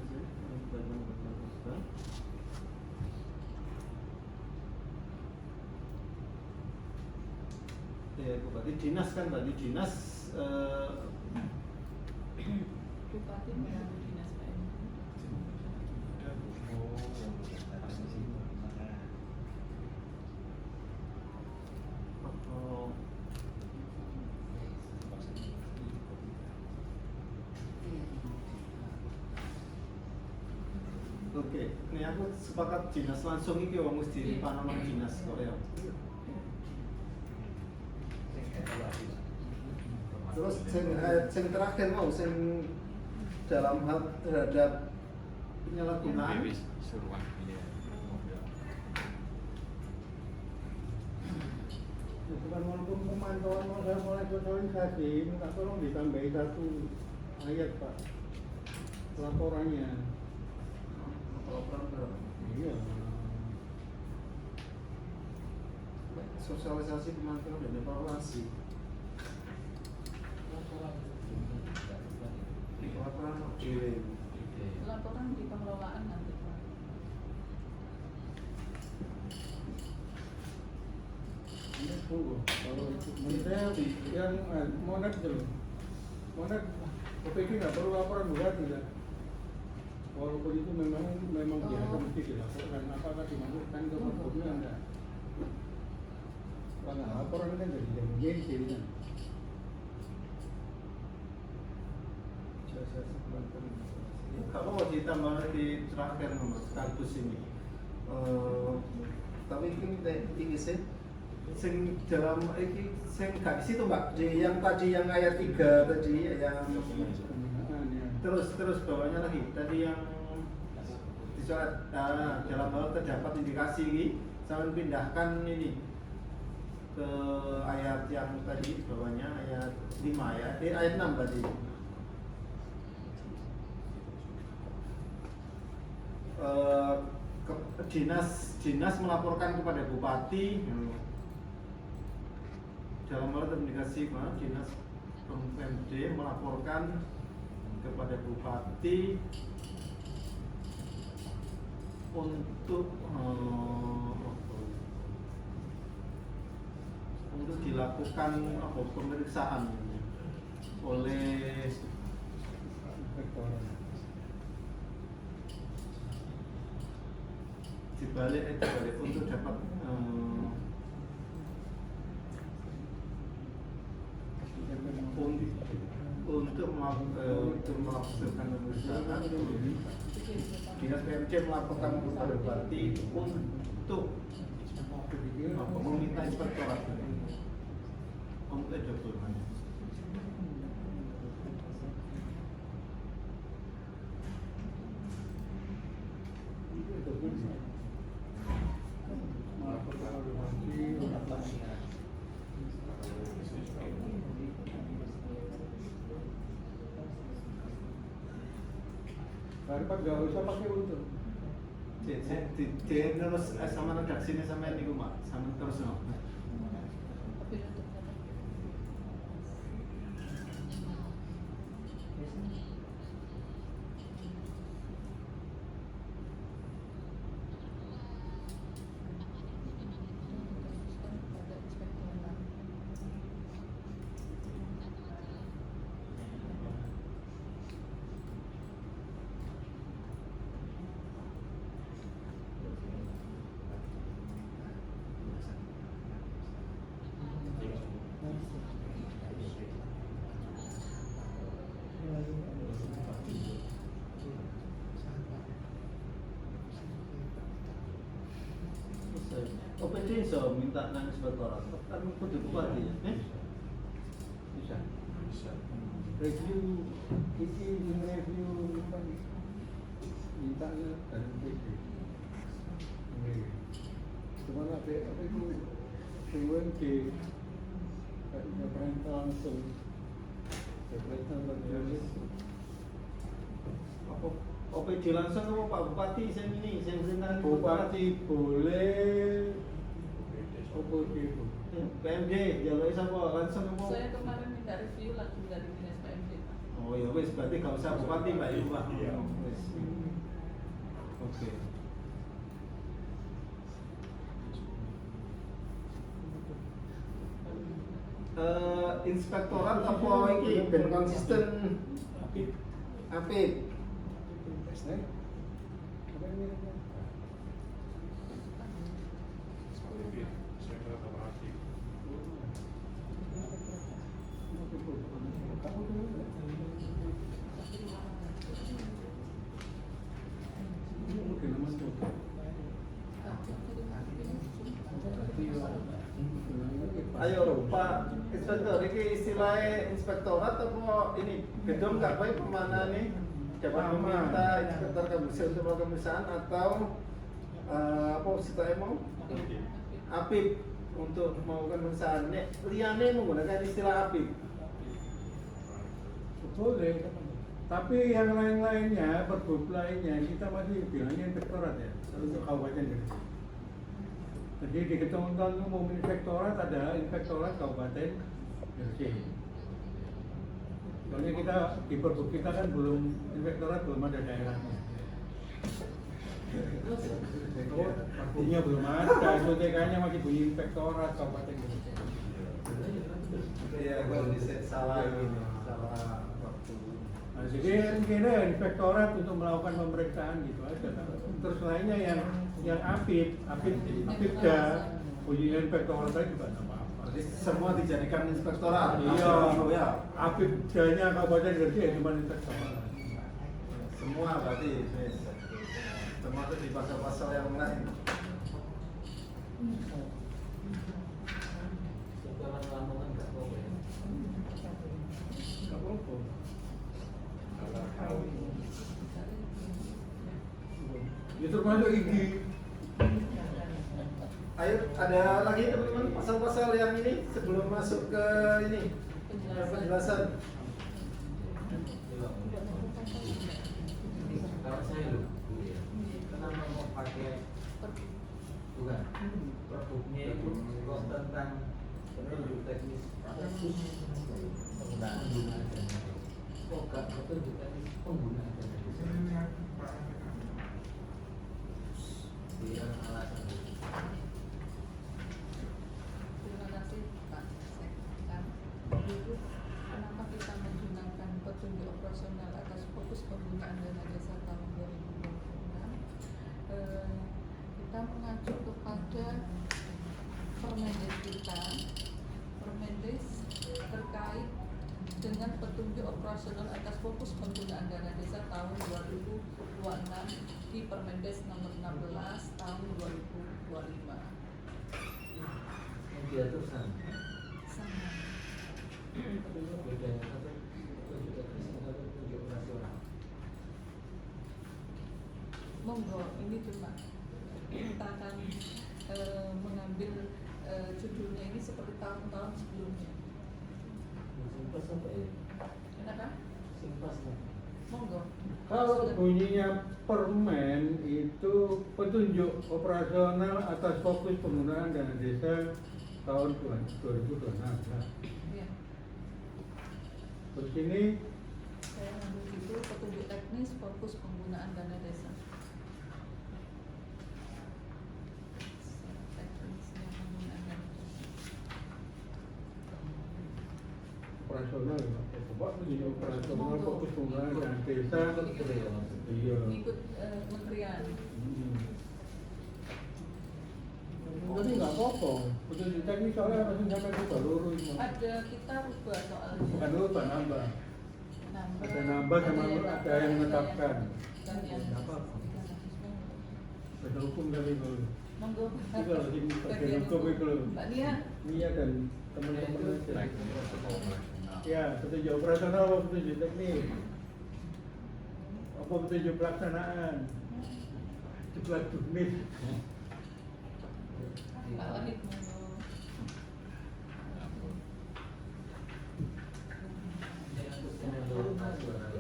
Ya, berarti dinas kan, berarti dinas Bupati mengganggu dinas PN. oh, oke, ini aku sepakat dinas langsung ini wong mesti panono dinas kok ya. Terus yang terakhir mau sing dalam hal terhadap penyalahgunaan Ini suruhan iya. Bukan walaupun pemantauan mulai sosialisasi, minta tolong ditambahi 1 ayat Pak laporannya. laporan berapa? Iya. Sosialisasi pemantauan dan evaluasi. Laporan Laporan di pengelolaan nanti, Pak. Ini tunggu. Kalau itu menteri yang monet dulu. Monet OPD nggak perlu laporan buat tidak. Walaupun itu memang biasa mesti dilaporkan. Apakah dimasukkan ke perpubnya enggak? Kalau laporan kan jadi kan. Kalau mau ditambah di terakhir nomor sekaligus ini, tapi ini sih, sing dalam ini sing gak di situ Mbak, yang tadi yang ayat 3 tadi yang terus bawahnya lagi tadi yang di surat dalam hal terdapat indikasi ini, saya pindahkan ini ke ayat yang tadi bawahnya ayat 5 ya, ayat 6 tadi. Dinas melaporkan kepada bupati dalam hal terindikasi dinas PMD melaporkan kepada Bupati untuk dilakukan pemeriksaan oleh dibalik untuk dapat untuk melakukan pemeriksaan. Dinas PMC melaporkan kepada Bupati untuk meminta inspektorat untuk dokumen. Pak nggak usah pakai untuk. Terus sama redaksinya sama ini Mak, sama terus no. OPD bisa minta nang inspektorat, kan kudu Bupati ya? Bisa. Review, review minta dari OPD. Cuman apa itu PUMD kayak perintah langsung perintah langsung. OPD langsung apa Pak Bupati saya perintah Bupati boleh OPD bu. PMD jalur siapa langsung apa? Saya kemarin minta review langsung dari Dinas PMD, Pak. Oh ya wes berarti kalau usah Bupati Pak ya Pak. Iya. Wes. Oke. Inspektorat apa iki ben konsisten apik. Ayo Pak Inspektor, ini istilahnya inspektorat apa ini gedung nggak baik kemana nih? Dapat meminta inspektor kebersihan untuk melakukan pemeriksaan atau apa istilahnya mau? Apip untuk melakukan pemeriksaan. Nek liane menggunakan istilah apip. Boleh, tapi yang lain-lainnya, pergub lainnya kita masih bilangnya inspektorat ya untuk kabupaten Gresik. Jadi di ketentuan umum inspektorat adalah inspektorat kabupaten Gresik. Soalnya kita di pergub kita kan belum inspektorat belum ada daerahnya. Artinya belum ada, SOTK-nya masih bunyi inspektorat kabupaten Gresik. Iya, kalau salah ini, salah waktu. Nah, jadi kira inspektorat untuk melakukan pemeriksaan gitu aja. Terus lainnya yang apipda punya inspektorat juga nggak apa-apa. Jadi semua dijadikan inspektorat. Iya, ya. apipdanya kabupaten Gresik ya cuma inspektorat. Semua berarti termasuk di pasal-pasal yang lain. Nggak apa-apa. Ya termasuk ini. Ayo, ada lagi teman-teman pasal-pasal yang ini sebelum masuk ke ini penjelasan. Kalau saya loh, Bu ya, kenapa mau pakai bukan produknya itu kok tentang penunjuk teknis penggunaan. Oh, enggak, petunjuk teknis penggunaan dana desa. Iya, alasan. Terima kasih Pak Sekretariat. Ibu, kenapa kita menggunakan petunjuk operasional atas fokus penggunaan dana desa tahun 2026? Kita mengacu kepada Permendes kita, Permendes terkait dengan petunjuk operasional atas fokus penggunaan dana desa tahun 2026 di Permendes nomor 16 tahun 2025. Yang diatur sama. Sama. Bedanya satu petunjuk teknis dan satu petunjuk operasional. Monggo, ini cuma kita akan mengambil judulnya ini seperti tahun-tahun sebelumnya. Simpas apa ya? Kenapa? Simpas apa? Monggo. Kalau bunyinya permen itu petunjuk operasional atas fokus penggunaan dana desa tahun 2026. Ya, Terus ini saya ambil itu petunjuk teknis fokus penggunaan dana desa. Teknisnya penggunaan dana desa. operasional ya, Pak. Petunjuk operasional fokus penggunaan dana desa. Ikut ya maksudnya. Iya. Ikut kementerian. Tapi nggak apa-apa. Petunjuk teknis soalnya harus sampai ke seluruh. Ada kita rubah soalnya. Bukan lupa nambah. Nambah. Ada nambah sama ada yang menetapkan. Dan yang Apa? Badan hukum kali itu. Monggo. Itu kalau di bagian hukum itu loh. Mbak Nia. Nia dan teman-teman aja. Operasional. Ya, petunjuk operasional apa petunjuk teknis? Apa petunjuk pelaksanaan? Jelas teknis. Pak Wahid monggo. Yang untuk petunjuk operasional.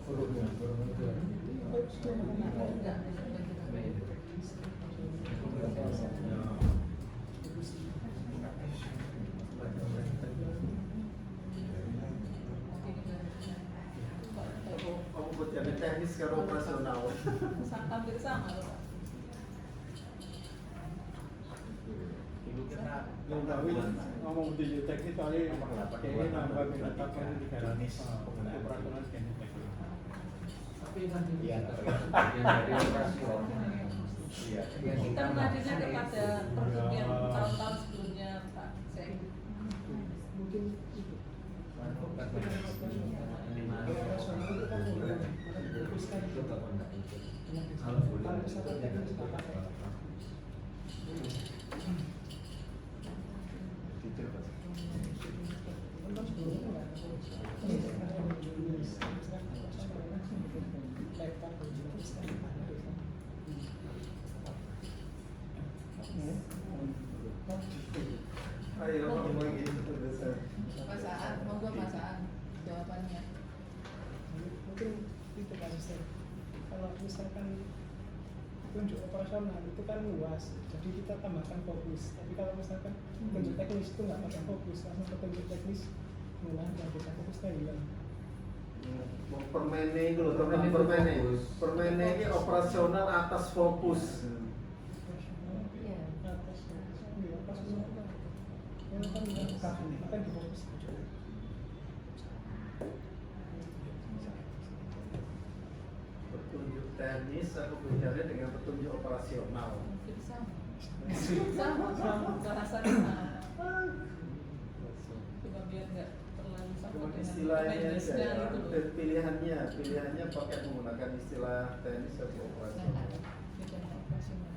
Hurufnya, hurufnya. Kamu buat jadi teknis kalau operasional. Hampir sama loh Pak. Ibu kita Yang tahu ngomong petunjuk teknis soalnya ini nambah menetapkan di dalam operasional teknis. Tapi kan ini Iya. bagian dari operasional. iya. Kita mengajunya kepada perjanjian tahun-tahun sebelumnya Pak Sek. Mungkin itu. Kalau boleh. Kalau misalkan teknis apa? Jujur, Pak. Kan sebelumnya nggak ada solusi. Ayo ngomong gitu biasa. Pasaan, monggo pasaan jawabannya. Mungkin itu Pak Mister. Kalau misalkan petunjuk operasional itu kan luas, jadi kita tambahkan fokus. Tapi kalau misalkan petunjuk teknis itu nggak pakai fokus, langsung petunjuk teknis mulai dan kita fokusnya hilang. Permennya itu loh, Permen itu permennya. fokus. Permennya ini operasional atas fokus. Operasional Iya. atas iya operasional itu yang kan akan difokus. Petunjuk teknis aku bedanya dengan petunjuk operasional. Mungkin sama. Sama, bahasanya sama. Cuma biar nggak terlalu sama Cuma dengan istilahnya Permendesnya aja, gitu loh. dan pilihannya pakai menggunakan istilah teknis atau Nggak operasional. ada bedanya operasional.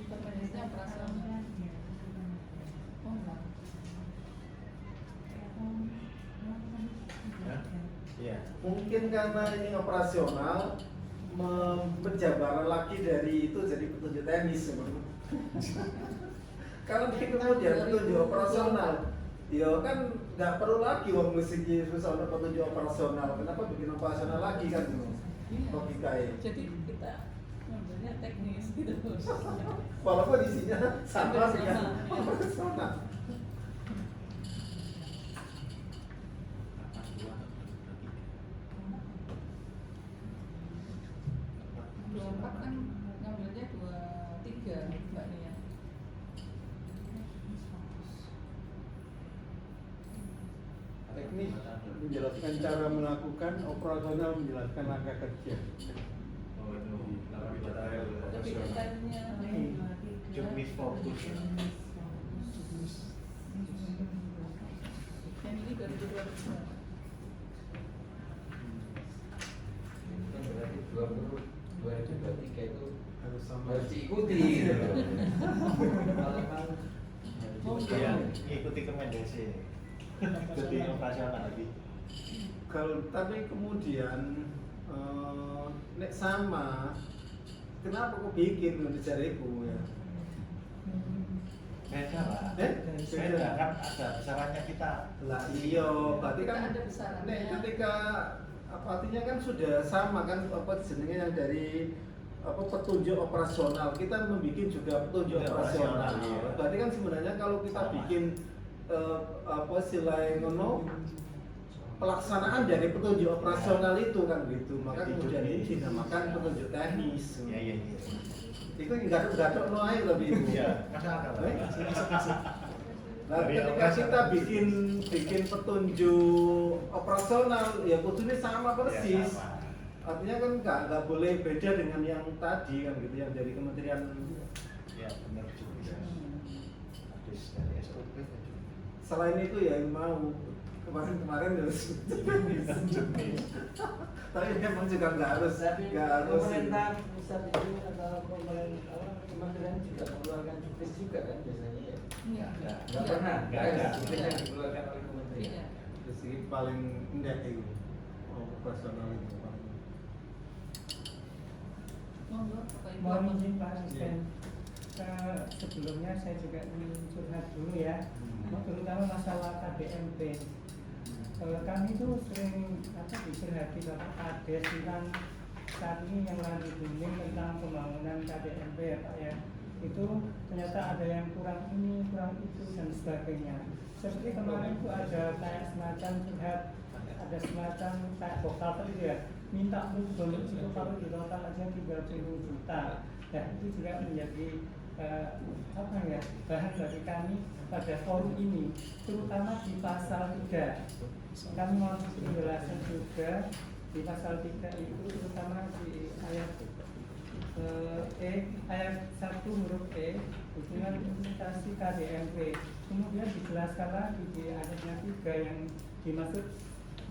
Permendesnya operasional. Oh enggak. Iya. Mungkin karena ini operasional penjabaran lagi dari itu jadi petunjuk teknis. Kalau dia kemudian petunjuk operasional Ya kan nggak perlu lagi uang musiknya susah untuk petunjuk operasional. Kenapa bikin operasional lagi kan? Iya. Logikanya. Jadi kita ngambilnya teknis gitu. Walaupun isinya sama Hampir dengan sama. operasional. Dua empat kan ngambilnya 23 Mbak Nia. Teknis menjelaskan cara melakukan, operasional menjelaskan langkah kerja. Oh itu lebih detail. Tapi detailnya Juknis fokus. yang ini 2022. Kan berarti 2023 itu Harus sama. harus diikuti gitu loh. Kalau kan Iya, ikuti rekomendasi. Jadi operasional lagi. Kalau tapi kemudian nek sama, kenapa kok bikin di jariku ya? Beda lah. Beda. Beda kan ada besarannya kita. Lah iya, berarti kan Kita ada besarannya. nek ketika apa artinya kan sudah sama kan apa jenenge yang dari apa petunjuk operasional kita membuat juga petunjuk Petunjuk operasional. operasional, iya. Berarti kan sebenarnya kalau kita Sama. bikin apa silai ngono pelaksanaan dari petunjuk operasional itu kan gitu. Maka Jadi kemudian ini juknis. dinamakan petunjuk teknis. Iya iya iya. Itu gaduh-gaduh no ae lebih Ibu. Iya, masuk akal. Nah, Dari ketika operasional. kita bikin petunjuk operasional, ya kudunya sama persis. Ya, sama. Artinya kan nggak boleh beda dengan yang tadi kan gitu, yang dari Kementerian. Ya benar juga. Habis dari SOP kan juga. Selain itu ya yang mau kemarin harus Juknis. tapi memang juga nggak harus nggak harus. pemerintah pusat itu atau pemerintah kementerian juga mengeluarkan juknis juga kan biasanya ya. Iya. Nggak pernah, Nggak ada ada. juknis yang dikeluarkan oleh kementerian. Iya. Terus ini paling indek itu operasional itu. Monggo, Bapak Ibu. Mohon izin Pak Asisten. Sebelumnya saya juga ingin curhat dulu ya, terutama masalah KDMP. Kami itu sering disurhati Bapak Kades tentang saat ini yang lagi booming tentang pembangunan KDMP ya Pak ya. Itu ternyata ada yang kurang ini, kurang itu dan sebagainya. Seperti kemarin itu ada kayak semacam curhat, ada semacam kayak vokal tadi ya, minta bonus itu kalau di total aja 30 juta. Ya itu juga menjadi apa ya, bahan bagi kami pada forum ini, terutama di pasal 3. Kami mau penjelasan juga di pasal 3 itu, terutama di ayat ayat 1 huruf E, hubungan implementasi KDMP. Kemudian dijelaskan lagi di ayatnya 3 yang dimaksud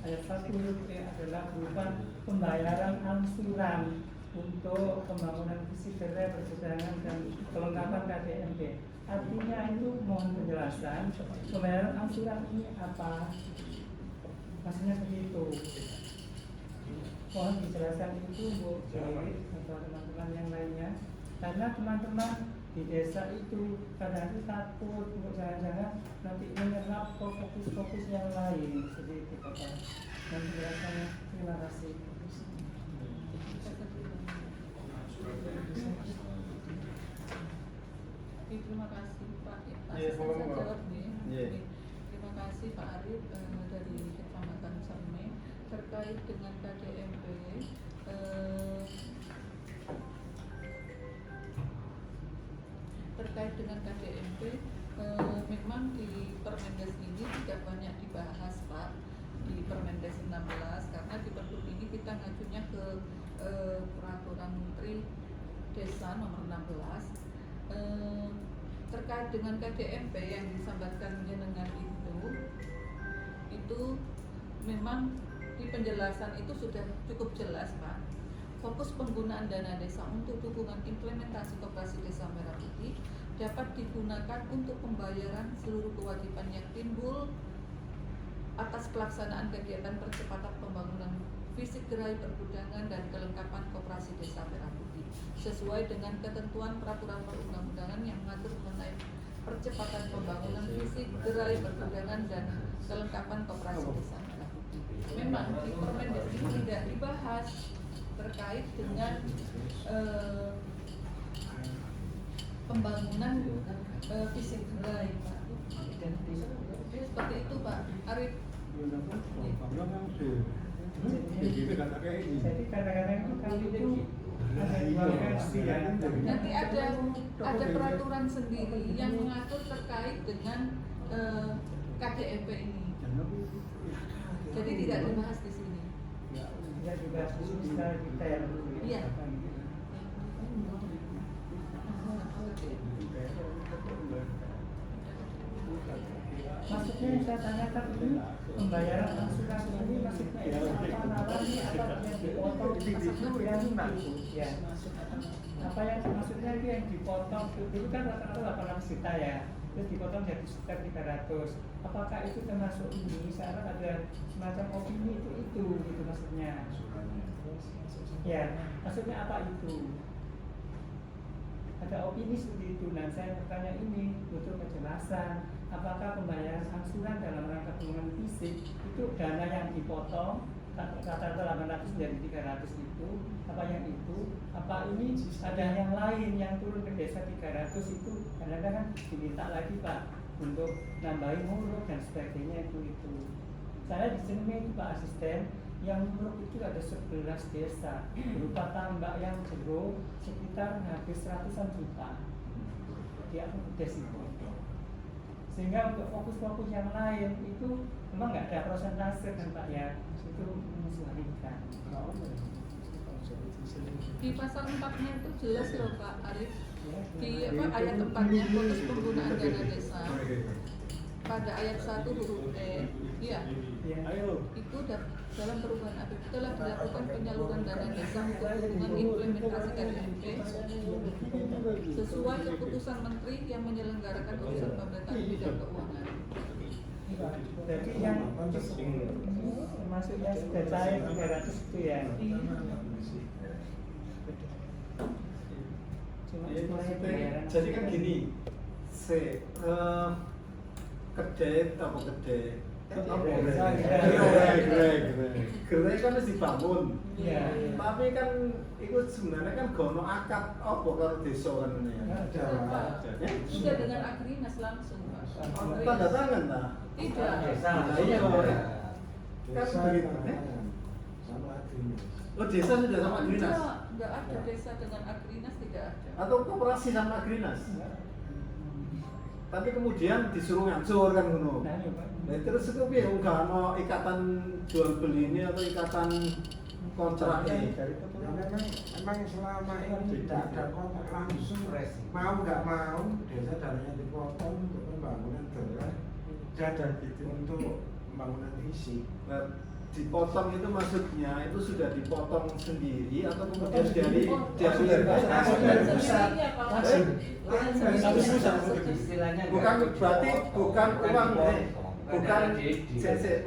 ayat 1 huruf E adalah berupa pembayaran angsuran untuk pembangunan fisik daerah pergudangan dan kelengkapan KDMP. Artinya itu mohon penjelasan, pembayaran angsuran ini apa? Maksudnya begitu. Mohon dijelaskan itu Bu Dewi atau teman-teman yang lainnya. Karena teman-teman di desa itu kadang takut untuk jangan-jangan nanti menyerap fokus-fokus yang lain seperti itu Bapak. Dan penjelasannya terima kasih. Terima kasih Pak. Iya, Asisten saya monggo. jawab nih. Iya. Oke. Terima kasih Pak Arif dari Kecamatan Serme terkait dengan KDMP. Terkait dengan KDMP, memang di Permendes ini tidak banyak dibahas Pak, di Permendes 16, karena di Pergub ini kita ngajunya ke Peraturan Menteri Desa nomor 16. Terkait dengan KDMP yang disampaikan jenengan itu memang di penjelasan itu sudah cukup jelas Pak. Fokus penggunaan dana desa untuk dukungan implementasi koperasi desa Merah Putih dapat digunakan untuk pembayaran seluruh kewajiban yang timbul atas pelaksanaan kegiatan percepatan pembangunan fisik gerai pergudangan dan kelengkapan koperasi desa Merah Putih sesuai dengan ketentuan peraturan perundang-undangan yang mengatur mengenai percepatan pembangunan fisik, gerai perdagangan dan kelengkapan koperasi desa. Memang di Permendes ini tidak dibahas terkait dengan pembangunan fisik gerai, Pak. Jadi seperti itu, Pak Arif. Jadi kadang-kadang itu kami itu ada dua versi ya. Nanti ada peraturan sendiri yang mengatur terkait dengan KDMP ini. Jadi tidak dibahas di sini. Ya juga secara detail. Iya. Maksudnya yang saya tanyakan ini pembayaran angsuran ini maksudnya itu apa namanya apa yang dipotong itu yang ya apa yang maksudnya itu yang dipotong itu kan rata-rata 800 juta ya, terus dipotong jadi sekitar 300. Apakah itu termasuk ini? Sekarang ada semacam opini itu gitu maksudnya. Ya, maksudnya apa itu? Ada opini seperti itu. Nah, saya bertanya ini butuh kejelasan. Apakah pembayaran angsuran dalam rangka pembangunan fisik itu dana yang dipotong rata-rata 800 menjadi 300 itu apa yang itu? Apa ini ada yang lain yang turun ke desa 300 itu kadang-kadang diminta lagi Pak untuk nambahin huruf dan sebagainya itu. Saya di sini Pak Asisten yang huruf itu ada 11 desa berupa tambak yang jeruk sekitar habis ratusan juta di des itu. Sehingga untuk fokus-fokus yang lain itu memang nggak ada prosentase kan Pak ya, itu menyesuaikan. Di pasal 4-nya itu jelas loh Pak Arif. Di ayat 4-nya fokus penggunaan dana desa. Pada ayat 1 huruf E, iya. Itu dalam perubahan APBD telah dilakukan penyaluran dana desa untuk hubungan implementasi KDMP sesuai keputusan Menteri yang menyelenggarakan urusan pemerintahan bidang keuangan. Jadi yang maksudnya sudah cair 300 itu ya. Jadi kan gini, kedai apa kedai? Gerai kan harus dibangun. Iya. Tapi kan itu sebenarnya kan gono akad apa karo desa kan ini ya. Sudah dengan Agrinas langsung Pak. Tanda tangan lah. Tidak. Iya. Kan begitu. Oh desa sudah sama Agrinas? Enggak ada desa dengan Agrinas, tidak ada. Atau koperasi sama Agrinas? Tapi kemudian disuruh ngancur kan ngono. Nah, terus itu piye enggak ono ikatan jual beli ini atau ikatan kontrak ini? Ya memang selama ini tidak ada kontrak langsung, mau nggak mau desa dananya dipotong untuk pembangunan gerai dan untuk pembangunan fisik. Nah, dipotong itu maksudnya itu sudah dipotong sendiri atau kemudian dari bukan berarti bukan uang bukan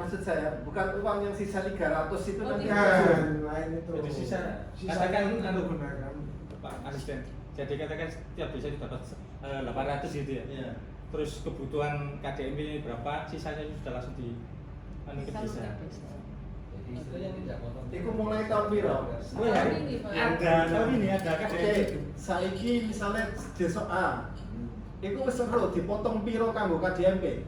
maksud saya bukan uang yang sisa 300 itu nanti lain itu. Jadi sisa katakan gunakan Pak Asisten. Jadi katakan setiap desa itu dapat 800 gitu ya. Iya. Terus kebutuhan KDMP ini berapa? Sisanya sudah langsung di ke desa. Iku mulai tahun piro? Tahun ini ada Oke, saiki misalnya desa A. Iku wis seru dipotong piro kanggo KDMP?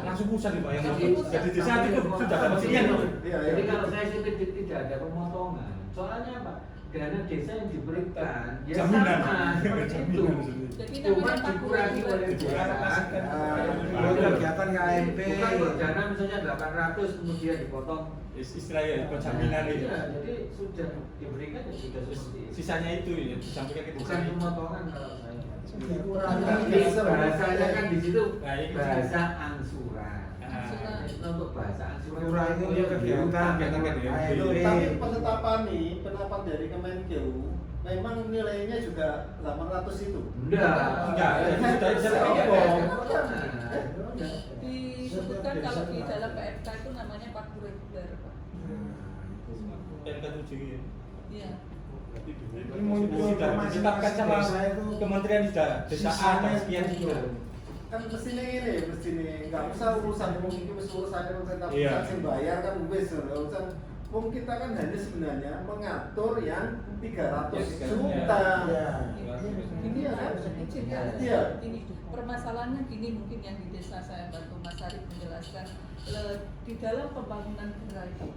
langsung pusat dibayar. Jadi desa itu sudah dapat sekian. Iya, Jadi kalau saya sih tidak ada pemotongan. Soalnya apa? Dana desa yang diberikan ya Jaminan. sama seperti itu. Jadi Cuma namanya dikurangi oleh desa. Kegiatan KMP. Bukan kok dana misalnya 800 kemudian dipotong. Istilahnya jaminan itu. Iya, jadi sudah diberikan ya sudah seperti itu. Sisanya itu ya disampaikan ke desa. Bukan pemotongan kalau saya. Dikurangi. Bahasanya kan di situ Nah, ini bahasa angsuran. Angsuran. Itu untuk bahasa angsuran. Kurangi untuk kegiatan Tapi penetapan dari Kemenkeu memang nilainya juga 800 itu. Enggak. Disebutkan kalau di dalam PMK itu namanya pagu reguler Pak. PMK 7 ya. Iya. Sudah ditetapkan sama Kementerian Desa A dan sekian juga. kan mestinya ini nggak usah urusan mungkin urusan pemerintah Iya. pusat yang bayar kan wis urusan kita kan hanya sebenarnya mengatur yang 300 juta. Ini Iya, kan? izin ya. Iya. Ini permasalahannya gini, mungkin yang di desa saya bantu Mas Arif menjelaskan. Di dalam pembangunan gerai itu,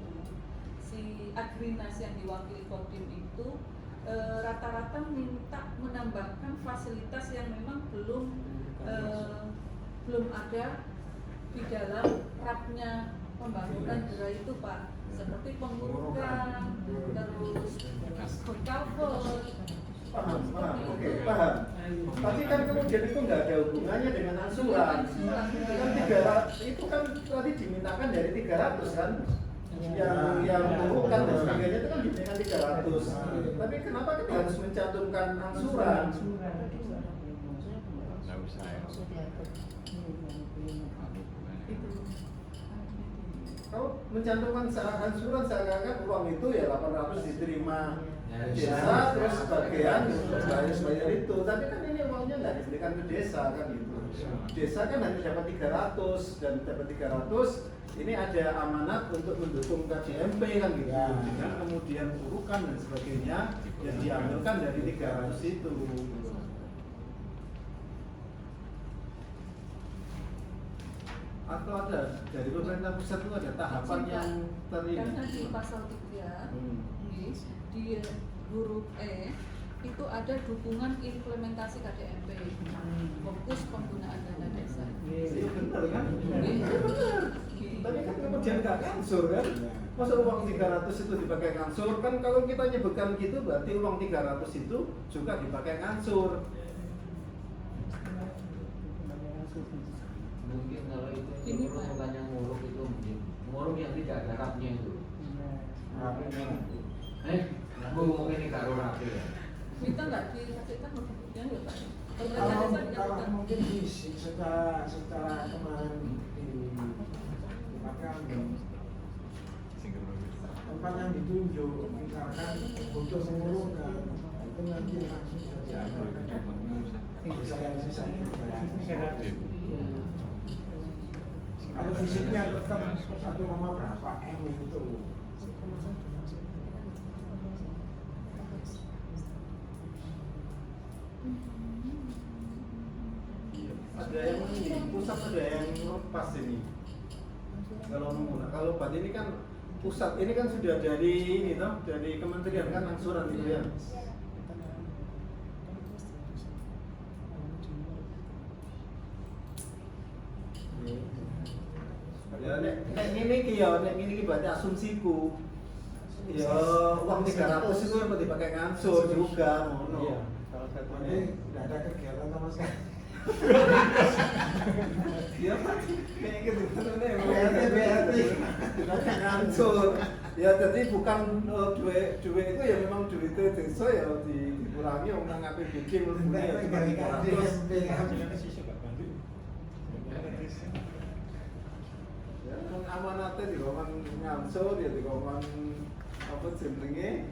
si Agrinas yang diwakili Kodim itu rata-rata minta menambahkan fasilitas yang memang belum ada di dalam rapnya pembangunan gerai itu, Pak, seperti pengurukan, terus cover. Paham, oke, paham. Tapi kan kemudian itu nggak ada hubungannya dengan angsuran. Kan 300 itu kan tadi dimintakan dari 300 kan? Yang bukan dan sebagainya itu kan dimintakan 300. Tapi kenapa kita harus mencantumkan angsuran? Nggak usah ya. Kalau mencantumkan angsuran seakan-akan uang itu ya 800 diterima desa, terus sebagian bayar itu. Tapi kan ini uangnya nggak diberikan ke desa kan gitu. Desa kan hanya dapat 300 dan dapat 300 ini ada amanat untuk mendukung KJMP kan gitu. Dengan kemudian urukan dan sebagainya yang diambilkan dari 300 itu. Atau ada dari pemerintah pusat itu ada tahapan yang Karena di pasal 3 di huruf E itu ada dukungan implementasi KDMP, fokus penggunaan dana desa. Iya benar kan? Iya benar. Tapi kan kemudian nggak ngansur kan? Masa uang 300 itu dipakai ngansur? Kan kalau kita nyebutkan gitu berarti uang 300 itu juga dipakai ngansur. Mungkin kalau itu Ini, Pak. bukan yang nguruk itu mungkin nguruk yang tidak ada rapnya itu. Mungkin ini karo rapi ya. Kita nggak dikasihkan yang ya Pak. Pemerintah Kalau desa dikasihkan. mungkin secara kemarin dipakai tempat yang ditunjuk, misalkan butuh mengurungkan, itu nanti langsung saja bisa yang sisanya dibayar. Kalau fisiknya tetap 1, berapa M itu. Ada yang ini pusat, ada yang lepas ini. Kalau bat ini kan pusat ini kan sudah dari ini toh, dari kementerian kan angsuran itu ya. Ya nek ini ki ya, nek ini ki berarti asumsiku. Ya uang 300 itu yang dipakai ngansur juga ngono. Iya, salah satu Nanti tidak ada kegiatan sama sekali. Ya kayak gitu kan BRT dipakai ngansur. Ya jadi bukan duit itu ya memang duit desa ya dikurangi orang APBD mlebu ya cuma 300. Ya kan amanate dikon ngansur ya dikon apa jenenge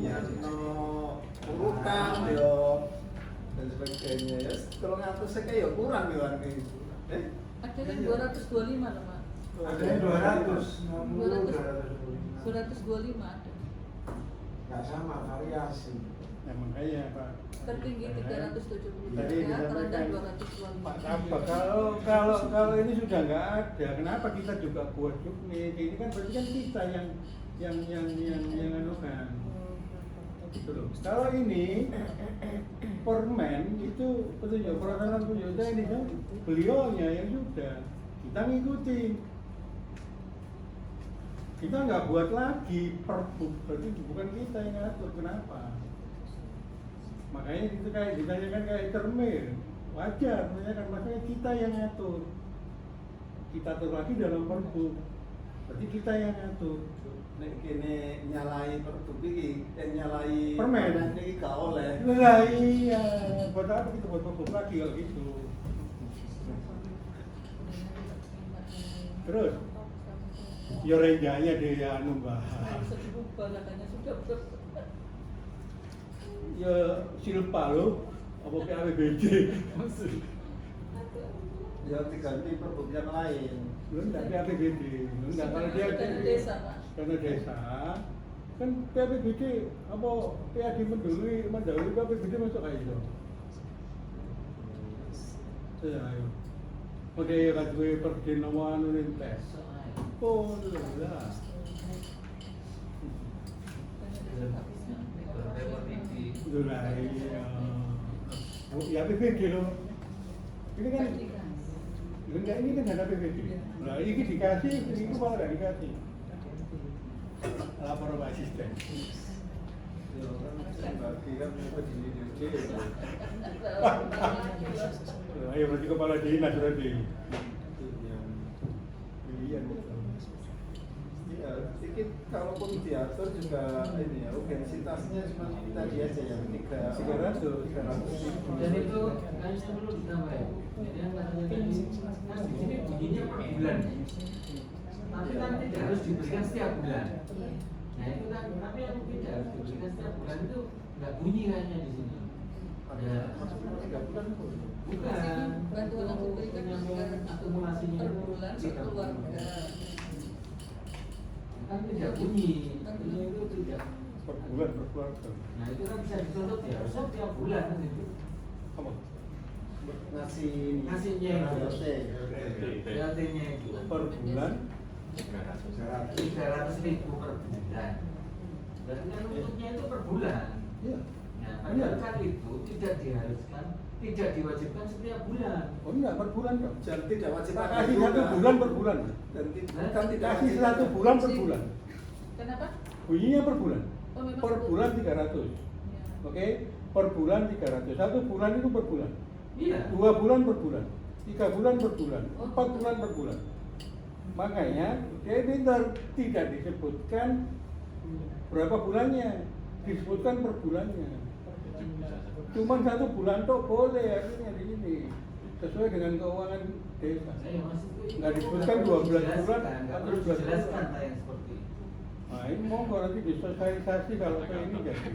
ya urutan ya dan sebagainya ya kalau ngatur saya kayak ya kurang ya kan gitu. Ada yang 225 loh Pak. Ada yang 200, 225 ada. nggak sama variasi. Ya makanya Pak. Tertinggi 373, Tadi terendah disampaikan Pak 225. Sabah, kalau ini sudah nggak ada, kenapa kita juga buat juknis? Ini kan berarti kan kita yang anukan. Gitu loh. Kalau ini permen itu petunjuk peraturan petunjuk ini kan beliaunya yang sudah kita ngikuti. Kita nggak buat lagi perbu, berarti bukan kita yang ngatur. Kenapa? Makanya itu kayak ditanyakan kayak termir, wajar menanyakan, makanya kita yang ngatur. Kita atur lagi dalam perbu, berarti kita yang ngatur. Nek kene nyalai perbu iki, nyalai Permen iki gak oleh. Lah iya, buat apa kita buat perbu lagi kalau gitu? Terus, ya renjanya dia anu bahas. Sedubah katanya sudah Ya silpa lo, apa PABBD? Ya diganti perbuk yang lain. Enggak, dia APBD. Enggak, kalau dia Dana desa, Pak. dana desa, kan PAPBD apa PAD mendahului PAPBD masuk aja. Ya, ayo. Oke, kadue pergi nomor anu tes. Oh, lah. Itulah ya PPD loh. Ini kan enggak, ini kan dana PPD. Nah, ini dikasih, itu malah nggak dikasih. Lapor sama asisten. Ya orang bagi kan apa di Ayo berarti kepala dinas berarti. Iya. Ya, sedikit kalaupun diatur juga ini ya, intensitasnya cuma tadi aja yang 300. Dan itu kayaknya perlu ditambah ya. Jadi yang katanya tadi, mas di sini bunyinya per bulan. Tapi kan tidak harus diberikan setiap bulan. Nah itu kan, tapi yang tidak harus diberikan setiap bulan itu nggak bunyi kayaknya di sini. Ya, Maksudnya 3 bulan bukan. Bantuan yang diberikan Akumulasinya per itu bulan sekeluarga. kan tidak bunyi. Itu tidak. Per bulan per keluarga. Nah itu kan bisa dituntut ya harusnya tiap bulan kan itu. Apa? Ngasihnya itu. BLT-nya itu Per bulan 300.000 per bulan. Berarti kan untuknya itu per bulan. Iya. Nah, padahal kan itu tidak diharuskan, tidak diwajibkan setiap bulan. Oh enggak, per bulan dong. dan tidak wajib Tak pakai kasih juga. 1 bulan per bulan. Dan kan tidak Kasih wajib 1 bulan per bulan. Kenapa? Bunyinya per bulan. Oh, memang Per per bulan bulan. 300. Ya. Oke, per bulan 300. 1 bulan itu per bulan. Iya. 2 bulan per bulan. 3 bulan per bulan. 4 bulan per bulan. Makanya dia pintar, tidak disebutkan berapa bulannya, disebutkan per bulannya. Cuman 1 bulan tuh boleh artinya di sini sesuai dengan keuangan desa. Saya masih Nggak disebutkan 12 bulan nggak atau perlu 12 dijelaskan bulan. yang seperti itu. Nah ini monggo nanti disosialisasi kalau ke ini jadi.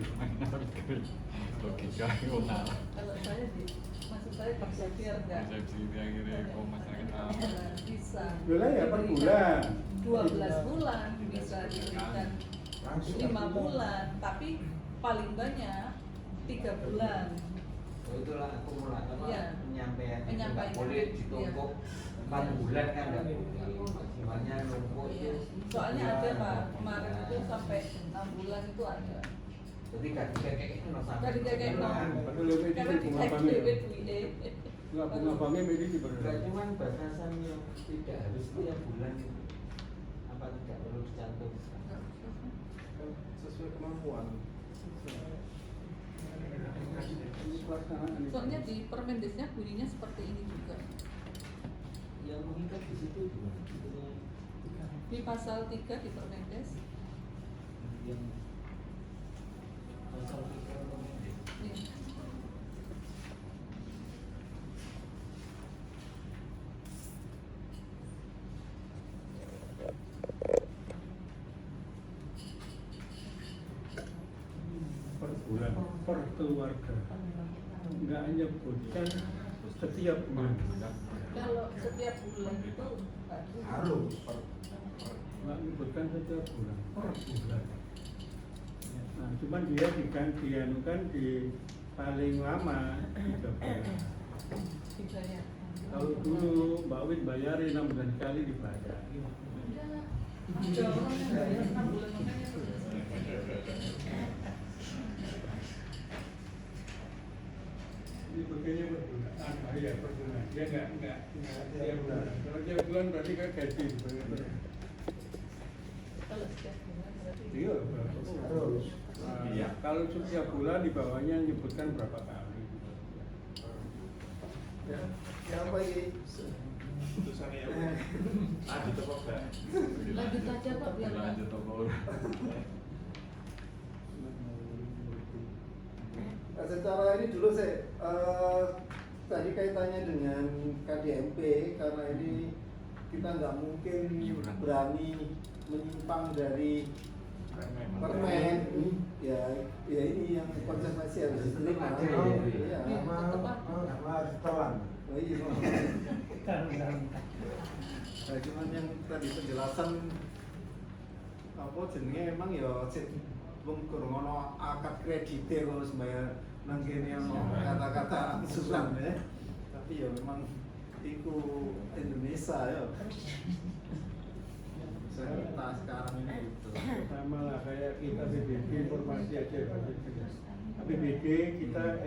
Logika nasional. Kalau saya maksud saya bisa biar enggak Persepsi akhirnya kok masyarakat bisa Boleh ya per bulan. 12 bulan bisa diberikan 5 bulan tapi paling banyak 3 bulan. Oh, itulah akumulasi Iya. penyampaian itu nggak Penyampaian. boleh ditumpuk 4 bulan kan nggak boleh. Maksimalnya numpuk Iya. itu. Soalnya ada Pak, kemarin itu sampai 6 bulan itu ada. Jadi kakek itu no sampai. Dari kakek no. Padahal lebih Karena di bunga di bangi. duit. Enggak bunga bangi ini di Enggak cuman batasan yang tidak harus tiap bulan itu. Apa tidak perlu dicantumkan? sesuai kemampuan. Soalnya di Permendesnya bunyinya seperti ini juga. Yang mengikat di situ gimana? Di pasal 3 di Permendes. Yang pasal 3 Permendes. Iya. per bulan per keluarga. Enggak hanya bukan setiap bulan. Kalau setiap bulan itu harus Nggak menyebutkan setiap bulan per bulan. Nah, cuman dia dianukan di paling lama 3 bulan. dibayar. Kalau dulu Mbak Win bayarin 6 bulan sekali dibayar. Ada orang yang bayar 6 bulan makanya. Ini begini per bulan. Ah iya per bulan. Dia enggak tiap bulan. Kalau tiap bulan berarti kan gaji dibayar. Kalau setiap bulan berarti Iya, Harus. Nah, Iya. kalau setiap bulan di bawahnya menyebutkan berapa kali. Ya, yang apa ini? Putusannya ya. Lanjut apa enggak? lanjut aja Pak biar Lanjut apa? Nah, secara ini dulu saya tadi kaitannya dengan KDMP karena ini kita nggak mungkin berani menyimpang dari permen ya ini yang konservasi harus diterima. Ada ya. Iya. tetap harus telan. Oh, iya. Nah, cuman yang tadi penjelasan apa jenenge emang ya wong kurang ono akad kredite kok sembayang nang kene ono kata-kata angsuran ya. Tapi ya memang iku Indonesia ya. Kita sekarang ini gitu. Sama lah kayak kita BBD informasi aja. BBD kita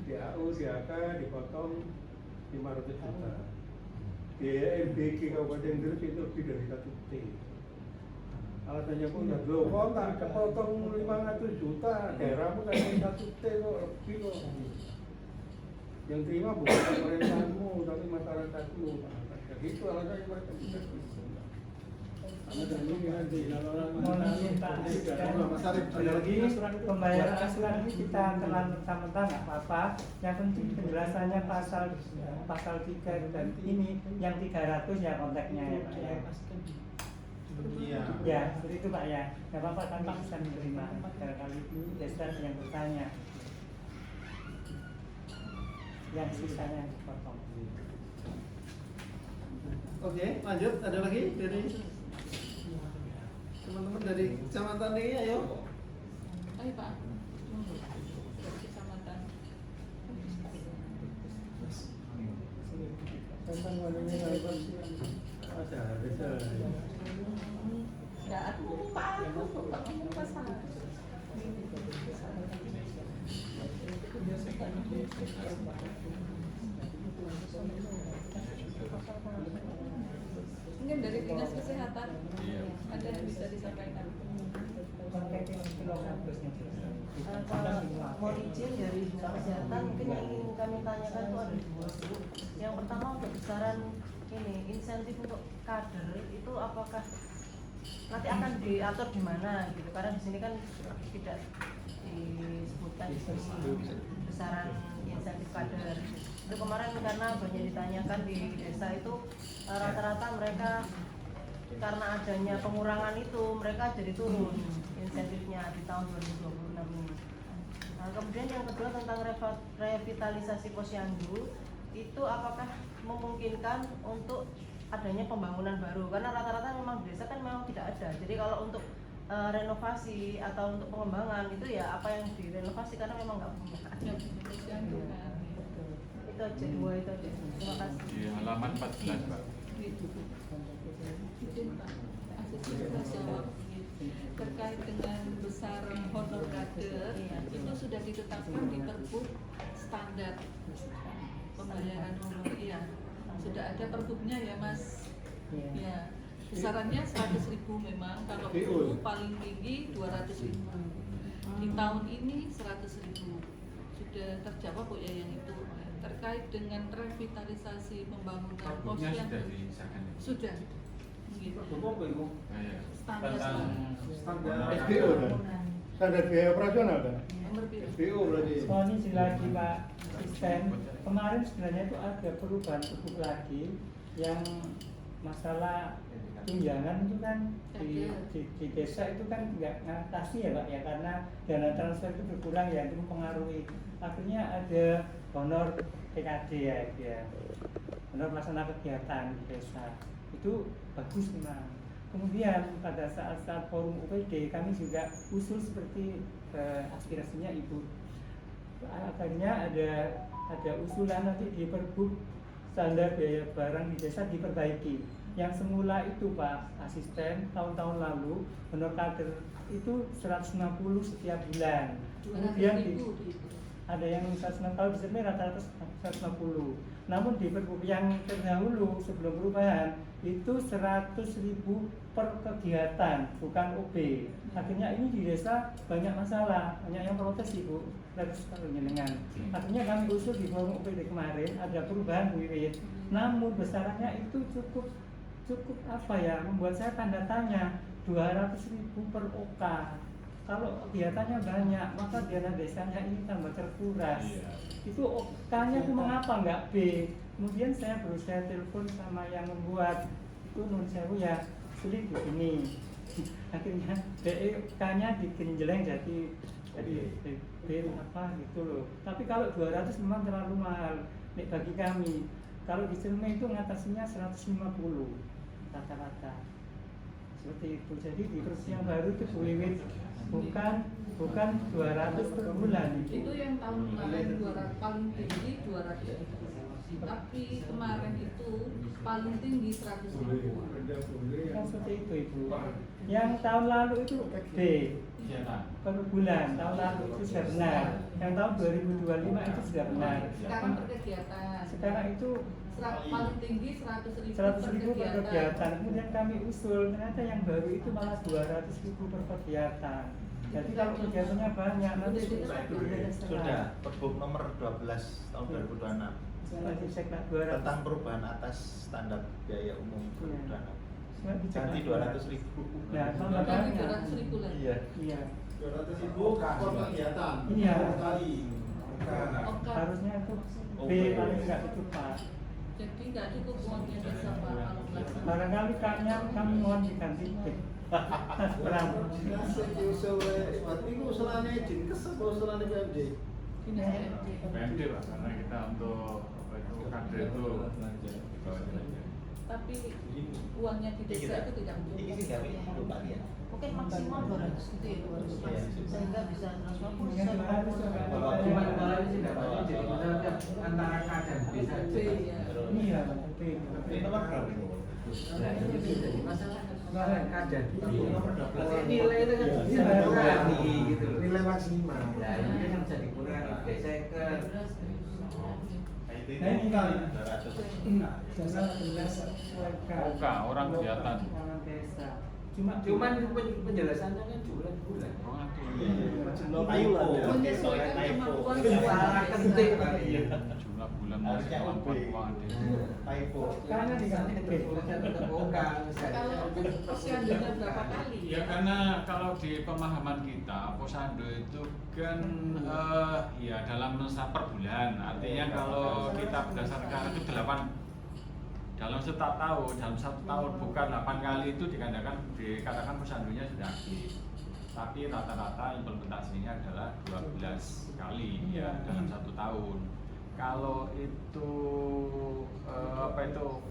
DAU, DAK dipotong 500 juta. Biaya MBG Kabupaten Gresik itu lebih dari 1 T. Alasannya pun udah belum, kok tak kepotong 500 juta, daerahmu kan 1 T kok lebih kok. Yang terima bukan pemerintahanmu, tapi masyarakatmu. Ya gitu alasannya mereka bisa. Ada lagi pembayaran asuran ini kita telan mentah-mentah nggak apa-apa. Yang penting penjelasannya pasal 3 dan ini yang 300 ya konteksnya ya Pak ya. Iya. Ya seperti itu Pak ya. Nggak apa-apa kan Pak bisa menerima. Kali ini desa yang bertanya. Yang sisanya dipotong. Oke, lanjut. Ada lagi dari teman-teman dari kecamatan ini, ayo. Ayo Pak. Dari kecamatan. Ya aku lupa, aku ngomong masalah. Mungkin dari Dinas Kesehatan ada yang bisa disampaikan. Kalau mau izin dari Dinas Kesehatan, mungkin yang ingin kami tanyakan itu ada 2. Yang pertama untuk besaran ini insentif untuk kader itu apakah nanti akan diatur di mana gitu? Karena di sini kan tidak disebutkan besaran insentif kader. Itu kemarin karena banyak ditanyakan di desa itu rata-rata mereka karena adanya pengurangan itu mereka jadi turun insentifnya di tahun 2026 ini. Nah, kemudian yang kedua tentang revitalisasi posyandu itu apakah memungkinkan untuk adanya pembangunan baru karena rata-rata memang desa kan memang tidak ada. Jadi kalau untuk renovasi atau untuk pengembangan itu ya apa yang direnovasi karena memang nggak ada. Itu aja 2 itu aja. Terima kasih. Di halaman 14 Pak. Terkait dengan besaran honor kader itu sudah ditetapkan di Perbup standar pembayaran honor, iya sudah ada perbuknya ya Mas. Ya besarannya 100.000 memang, kalau dulu paling tinggi 200.000. Di tahun ini 100.000 sudah terjawab kok ya yang itu. Terkait dengan revitalisasi pembangunan posyandu sudah gitu. Standar SBO kan? Standar biaya operasional kan? SBO berarti. Oh ini lagi Pak Asisten. Kemarin sebenarnya itu ada perubahan buku lagi yang masalah tunjangan itu kan di desa itu kan nggak ngatasi ya Pak ya, karena dana transfer itu berkurang ya, itu mempengaruhi. Akhirnya ada honor PKD ya, honor melaksana kegiatan di desa itu bagus memang. Kemudian pada saat forum UPD kami juga usul seperti aspirasinya Ibu. Akhirnya ada usulan nanti di Perbup standar biaya barang di desa diperbaiki. Yang semula itu Pak Asisten tahun-tahun lalu honor kader itu 160 setiap bulan. Kemudian ada yang 160 tahun di sini rata-rata 160. Namun di Perbup yang terdahulu sebelum perubahan itu 100.000 per kegiatan, bukan OB. Akhirnya ini di desa banyak masalah, banyak yang protes Ibu. Terus kalau jenengan. Akhirnya kami usul di forum OPD kemarin ada perubahan wirid. Namun besarannya itu cukup apa ya, membuat saya tanda tanya. 200.000 per OK. Kalau kegiatannya banyak, maka dana desanya ini tambah terkuras. Itu OK-nya itu mengapa nggak B? Kemudian saya berusaha telepon sama yang membuat itu nun sewu ya sulit begini. Akhirnya DK-nya digenjeleng jadi B apa gitu loh. Tapi kalau 200 memang terlalu mahal. nek bagi kami. Kalau di Cilme itu ngatasinya 150 rata-rata. Seperti itu. Jadi di kursi yang baru itu bukan 200 per bulan. Itu yang tahun kemarin 200, paling tinggi 200 ribu. Tapi kemarin itu paling tinggi 100 ribu. Kan seperti itu Ibu. Yang tahun lalu itu gede per bulan, tahun lalu itu sudah benar. Yang tahun 2025 itu sudah benar. Sekarang per kegiatan. Sekarang itu paling tinggi 100 ribu 100 ribu per kegiatan. Kemudian kami usul, ternyata yang baru itu malah 200 ribu per kegiatan. Jadi kalau kegiatannya banyak, nanti Sudah Pergub nomor 12 tahun 2026 tentang perubahan atas standar biaya umum perhutanan. Ganti 200.000. Nah, kalau Ganti banyak. 200 ribu lagi. Iya. Iya. 200.000 per kegiatan. Iya. Kali. Oke. Harusnya itu B paling enggak itu Pak. Jadi nggak cukup uangnya desa Pak kalau nggak. Barangkali kami mohon diganti B. Berapa? Ini usulannya Dinkes apa usulannya PMD? PMD lah, karena kita untuk apa itu kader itu Tapi uangnya di desa itu tidak cukup. Mungkin maksimal 200 gitu ya, 200 sehingga bisa transfer Cuma kalau ini dapatnya jadi misalnya antara K dan B saja. Iya, B. Ini nomor berapa ini? Nah, ini jadi masalah K dan B. Nomor 12. Nilai itu kan bisa dikurangi gitu. Nilai maksimal. Nah, ini kan bisa dikurangi. Biasanya ke Nah, ini kali. 200. Oka, orang kegiatan. Orang desa. Cuman penjelasannya kan bulan-bulan. Menyesuaikan kemampuan Salah ketik. Jumlah bulan masih Harusnya kemampuan OB. keuangan desa. Typo. Karena diganti B. Kalau posyandunya berapa kali? Ya karena kalau di pemahaman kita posyandu itu kan ya dalam masa per bulan. Artinya kalau kita berdasarkan itu 8 dalam satu tahun bukan 8 kali itu dikatakan posyandunya sudah aktif. Tapi rata-rata implementasinya adalah 12 kali dalam satu tahun. Kalau itu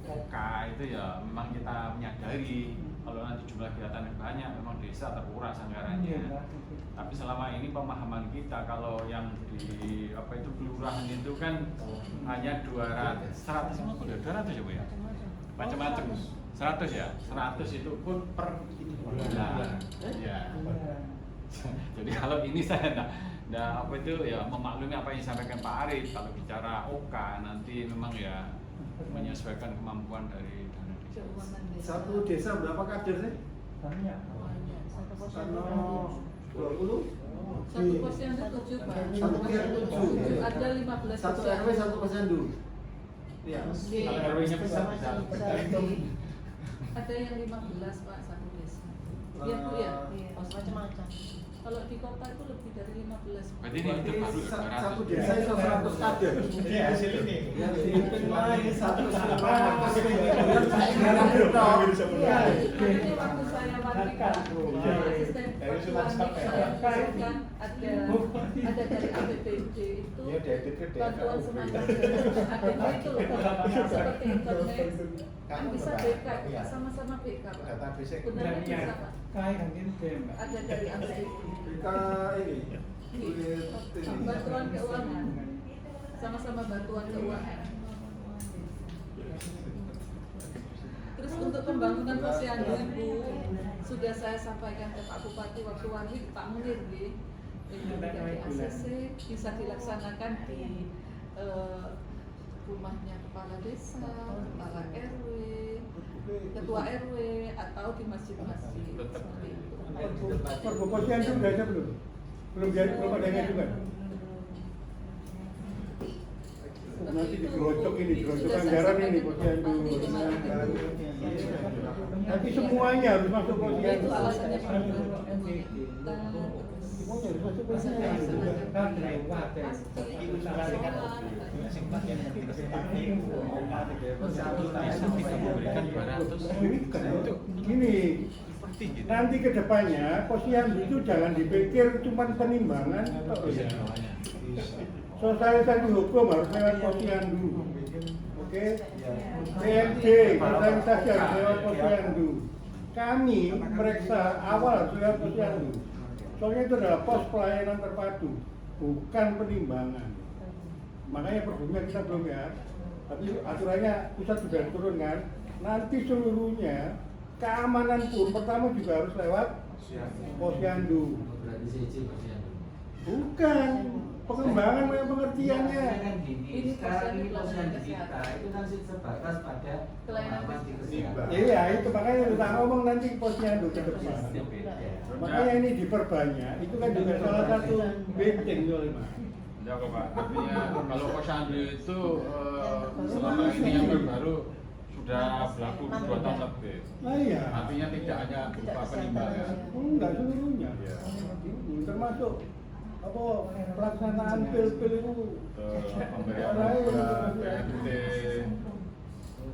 OKA itu ya memang kita menyadari kalau nanti jumlah kegiatan yang banyak memang desa terkuras anggarannya. Tapi selama ini pemahaman kita kalau yang di kelurahan itu kan hanya 200 ya Bu ya? Macam-macam 100 ya? 100 itu pun per bulan. Ya. Jadi kalau ini saya memaklumi apa yang disampaikan Pak Arif. Kalau bicara OK nanti memang ya menyesuaikan kemampuan dari dana desa. Satu desa berapa kader sih? Banyak. satu posyandu. 20? Satu posyandu 7 Pak. Satu posyandu 7. Ada 15 Satu RW satu posyandu. Iya. Kalau RW-nya bisa. Ada yang 15 Pak satu desa. Iya Bu ya. Iya, macam-macam. Kalau di kota itu lebih dari 15. Berarti ini itu baru ya, Satu 200. desa itu 100 kader. Ini hasil ini. Yang dihitung satu Ini waktu saya matikan asisten perjuangan saya usulkan ada dari APBD itu bantuan semacam ada itu seperti internet kan bisa BK sama-sama BK Pak. Benar bisa Pak. Ada dari APBD. Bantuan keuangan sama-sama bantuan keuangan. Terus untuk pembangunan posyandu Ibu sudah saya sampaikan ke Pak Bupati waktu wali Pak Munir nggih. Itu dari ACC bisa dilaksanakan di rumahnya kepala desa, kepala RW, ketua RW atau di masjid-masjid seperti itu. Pergub posyandu udah ada belum? Belum ada yang juga. Nanti digerocok anggaran ini posyandu. Nanti semuanya harus masuk posyandu. Itu alasannya Pak Gini, nanti ke depannya posyandu itu jangan dipikir cuma penimbangan. sosialisasi hukum harus lewat posyandu. Oke? PMD, sosialisasi harus lewat posyandu. Kami meriksa awal harus lewat posyandu. Soalnya itu adalah pos pelayanan terpadu, bukan penimbangan. Makanya perbumnya kita belum ya, tapi aturannya pusat sudah turunkan. Nanti seluruhnya keamanan pun pertama juga harus lewat posyandu. Berarti CC posyandu. Bukan pengembangan pengertiannya. Kan gini, sekarang ini posyandu kita itu kan sebatas pada pengalaman di kesehatan. Iya, itu makanya kita ngomong nanti posyandu ke depan. Makanya ini diperbanyak, itu kan juga salah satu benteng oleh Mas. Ya kok Pak, artinya kalau posyandu itu selama ini yang baru sudah berlaku 2 tahun lebih. Nah, iya. Artinya tidak hanya berupa penimbangan. Enggak seluruhnya. Termasuk apa pelaksanaan pil-pil itu. Pemberian PMT,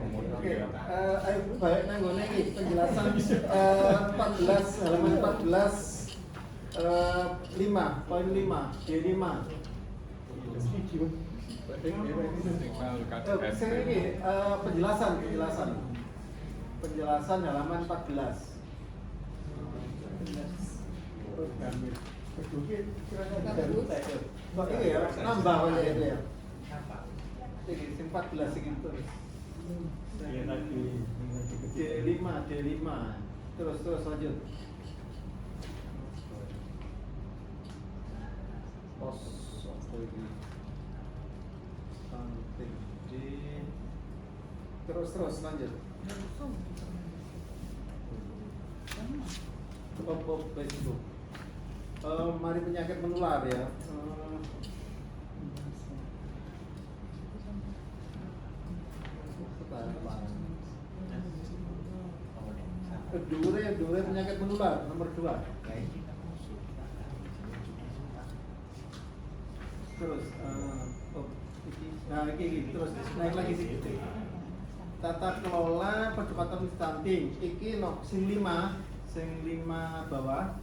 kemudian Ayo baik nanggone iki penjelasan 14 halaman 14 poin 5 D5. Saya ini penjelasan halaman 14. Kok ini ya nambah aja itu ya. Ini 14 segitu. D5 terus lanjut. Pos sampai di terus lanjut. Baik itu. Mari penyakit menular ya. Dure penyakit menular nomor 2. Terus ini terus naik lagi sedikit. Tata kelola percepatan stunting. Iki sing 5 bawah.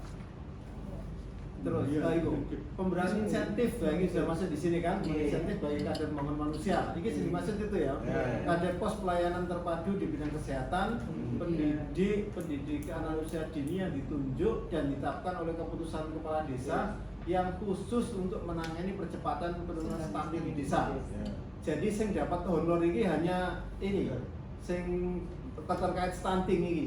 Terus itu pemberian insentif lagi sudah masuk di sini kan, insentif bagi kader pembangunan manusia. Ini sini masuk itu ya. Kader pos pelayanan terpadu di bidang kesehatan, pendidikan anak usia dini yang ditunjuk dan ditetapkan oleh keputusan kepala desa yang khusus untuk menangani percepatan penurunan stunting di desa. Jadi sing dapat honor ini hanya ini, sing terkait stunting ini.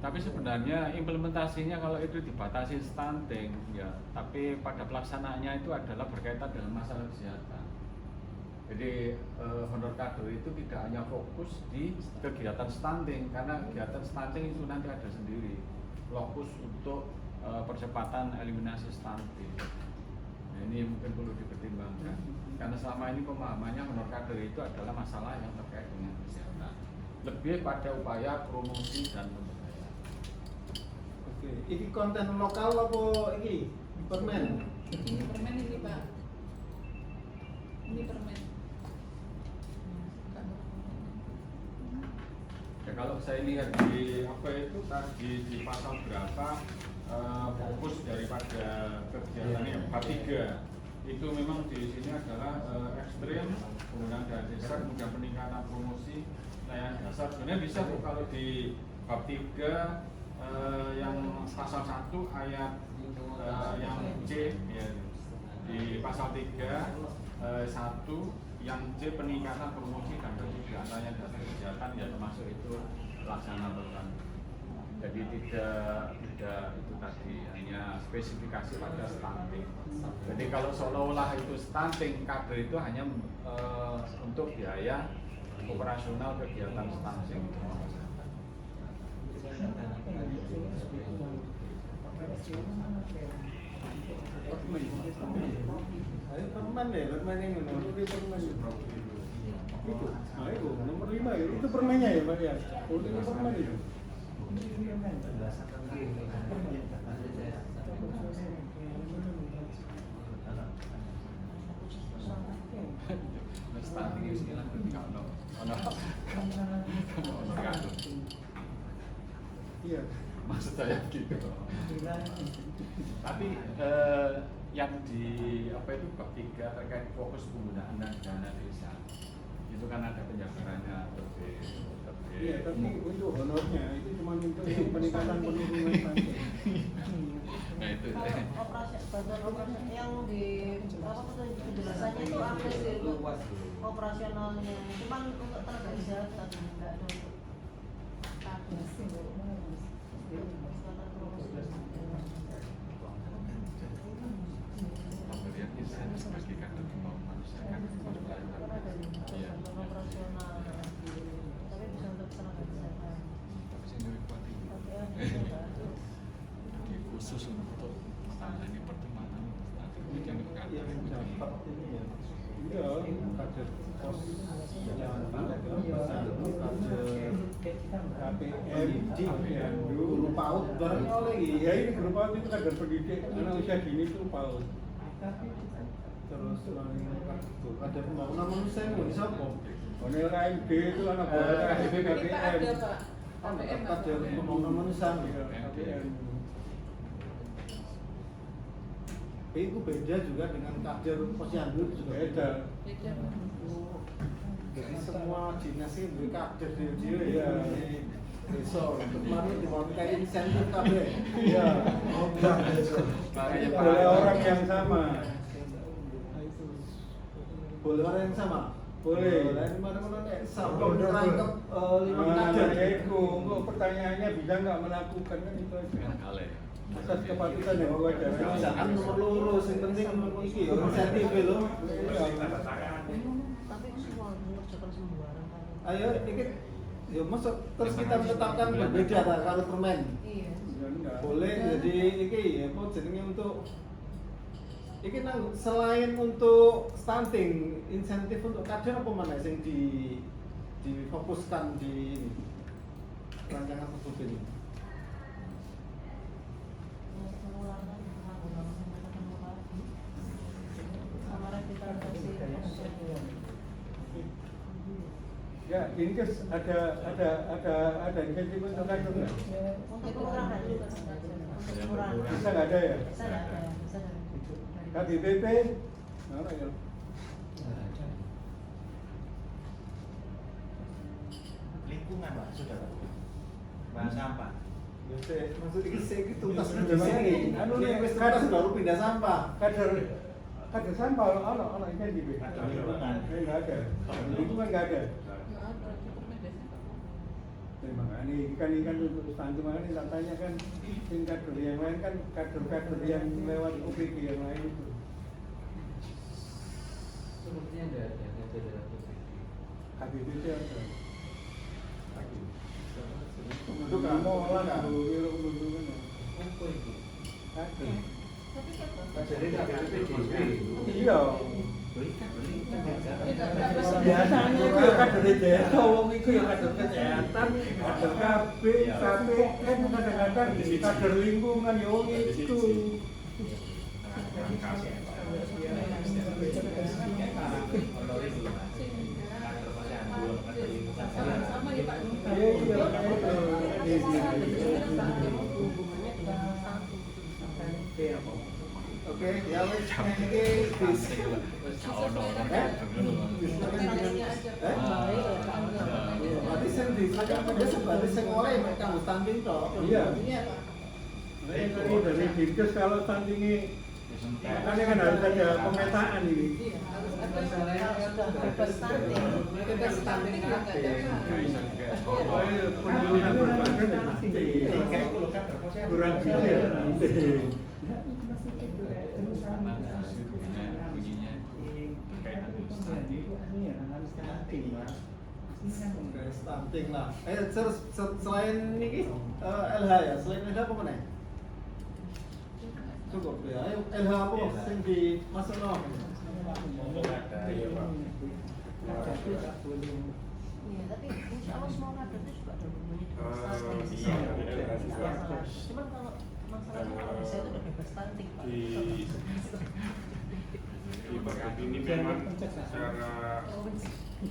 Tapi sebenarnya implementasinya kalau itu dibatasi stunting ya, tapi pada pelaksanaannya itu adalah berkaitan dengan masalah kesehatan. Jadi honor kader itu tidak hanya fokus di kegiatan stunting, karena kegiatan stunting itu nanti ada sendiri fokus untuk percepatan eliminasi stunting. Nah, ini mungkin perlu dipertimbangkan karena selama ini pemahamannya honor kader itu adalah masalah yang terkait dengan kesehatan, lebih pada upaya promosi dan pemberdayaan. Oke, ini konten lokal apa ini permen? Permen ini Pak. Ini permen. Ya kalau saya lihat di apa itu tadi di pasal berapa fokus daripada kegiatan yang bab 3 itu memang di sini adalah ekstrim, penggunaan dana desa, kemudian peningkatan promosi layanan dasar. Sebenarnya bisa Bu kalau di bab 3 yang pasal 1 ayat yang C ya, di pasal 3 1 yang C peningkatan promosi dan pendidikan layanan dasar kesehatan ya termasuk itu pelaksanaan program. Jadi tidak itu tadi hanya spesifikasi pada stunting. Jadi kalau seolah-olah itu stunting, kader itu hanya untuk biaya operasional kegiatan stunting. Permen ya, permen yang nomor itu permen Itu, nah itu nomor 5 ya, itu permennya ya Pak ya. Oh, itu permen itu. Stunting itu sih Iya. Maksud saya gitu. Tapi yang di apa itu bab 3 terkait fokus penggunaan dana desa itu kan ada penjabarannya lebih Iya, tapi untuk honornya itu cuma untuk peningkatan penurunan stunting. nah itu Kalau operasi bantuan operasi yang di apa penjelasannya itu apa sih untuk operasionalnya? Cuman untuk tenaga kesehatan enggak ada untuk pemberian insentif bagi kader pembangunan manusia kan iya operasional, tapi bisa untuk tenaga kesehatan. tapi sih dari kuat ini jadi khusus untuk ini pertemanan nanti kemudian untuk kader Yang mencatat ini ya. Iya, kader pos yang KPM, Guru PAUD bareng oleh ya ini guru PAUD itu kader pendidik anak usia dini itu PAUD. terus ada pembangunan manusia yang bisa kok. Onel KMD itu anak buah KMD Kita KPM. ada Pak. KPM Kader pembangunan manusia. Iya, KPM. Itu beda juga dengan kader posyandu juga Beda. Beda. Jadi semua dinas ini beri kader dia Iya. besok kemarin dipakai insentif kabeh. Iya. makanya Boleh orang yang sama. Boleh orang yang sama. Boleh. Lain mana-mana sampai merangkap 5 kader. Nah, itu untuk pertanyaannya bisa nggak melakukan kan itu aja. dengan kale Asas kepatutan yang gua ada. Jangan nomor lurus, yang penting iki insentif lho. Tapi semua mengerjakan sembarang kan. Ayo iki ya masuk terus kita menetapkan berbeda ta karo permen. Iya. Boleh jadi iki ya apa jenenge untuk iki nang selain untuk stunting, insentif untuk kader apa mana sing difokuskan di ini rancangan tersebut ini. Sama revitalisasi Ya, ini kan ada insentif untuk kader nggak? untuk pengurangan juga untuk pengurangan. Bisa nggak ada ya? Bisa nggak ada, bisa dari KBPP, mana ya? Lingkungan Pak, sudah Pak. Bahan sampah. Maksud iki sik tuntas Iya, ini. anu Ini nih, wis tuntas baru pindah sampah. Kader sampah, ono insentif ya? Ada lingkungan. Nggak ada. Lingkungan nggak ada. Nggak ada, cukup medesnya Pak. Makanya ikan untuk stunting makanya tak tanya kan kader yang lain kan kader yang lewat OPD yang lain itu. Sepertinya ada dalam KBPP ada. Untuk kamu lah kan. Apa itu? Kader. Jadi KBPP Iya. Biasanya itu ya kader desa, wong itu ya kader kesehatan, kader KB, KPN, kadang-kadang kader lingkungan ya wong itu. Sama ya Pak. Oke, ya wis iki bis. Berarti sing disampaikan dia sebagai sing oleh mereka stunting toh. Iya. Ini dari Dinkes kalau stuntingnya makanya kan harus ada pemetaan ini. Iya, harus ada bebas stunting. bebas stunting kan nggak ada Pak. Oh, iya, penurunan beban kan kurang gilir. Stunting lah. Terus selain ini LH ya, selain LH apa mana? Cukup ya. Ayo LH apa sing dimasukno? Iya, tapi insya Allah semua kader itu juga ada berbunyi Iya, cuman kalau masalahnya kalau bisa itu udah bebas stunting Pak. Di bagian ini memang secara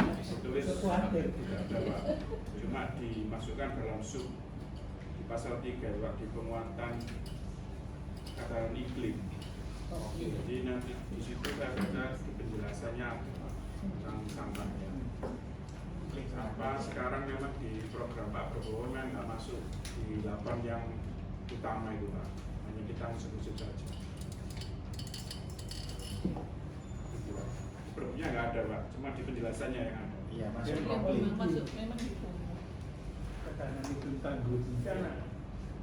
ditulis tidak ada Pak. Cuma dimasukkan dalam sub di pasal 3 Pak, di penguatan katakan iklim. Jadi nanti di situ saya baca di penjelasannya tentang sampahnya. Sampah sekarang memang di program Pak Prabowo memang nggak masuk di 8 yang utama itu Pak. Hanya kita sebut saja. Problemnya nggak ada Pak, cuma di penjelasannya yang ada. Iya, Iya, memang masuk, memang itu. Karena itu tanggung bencana.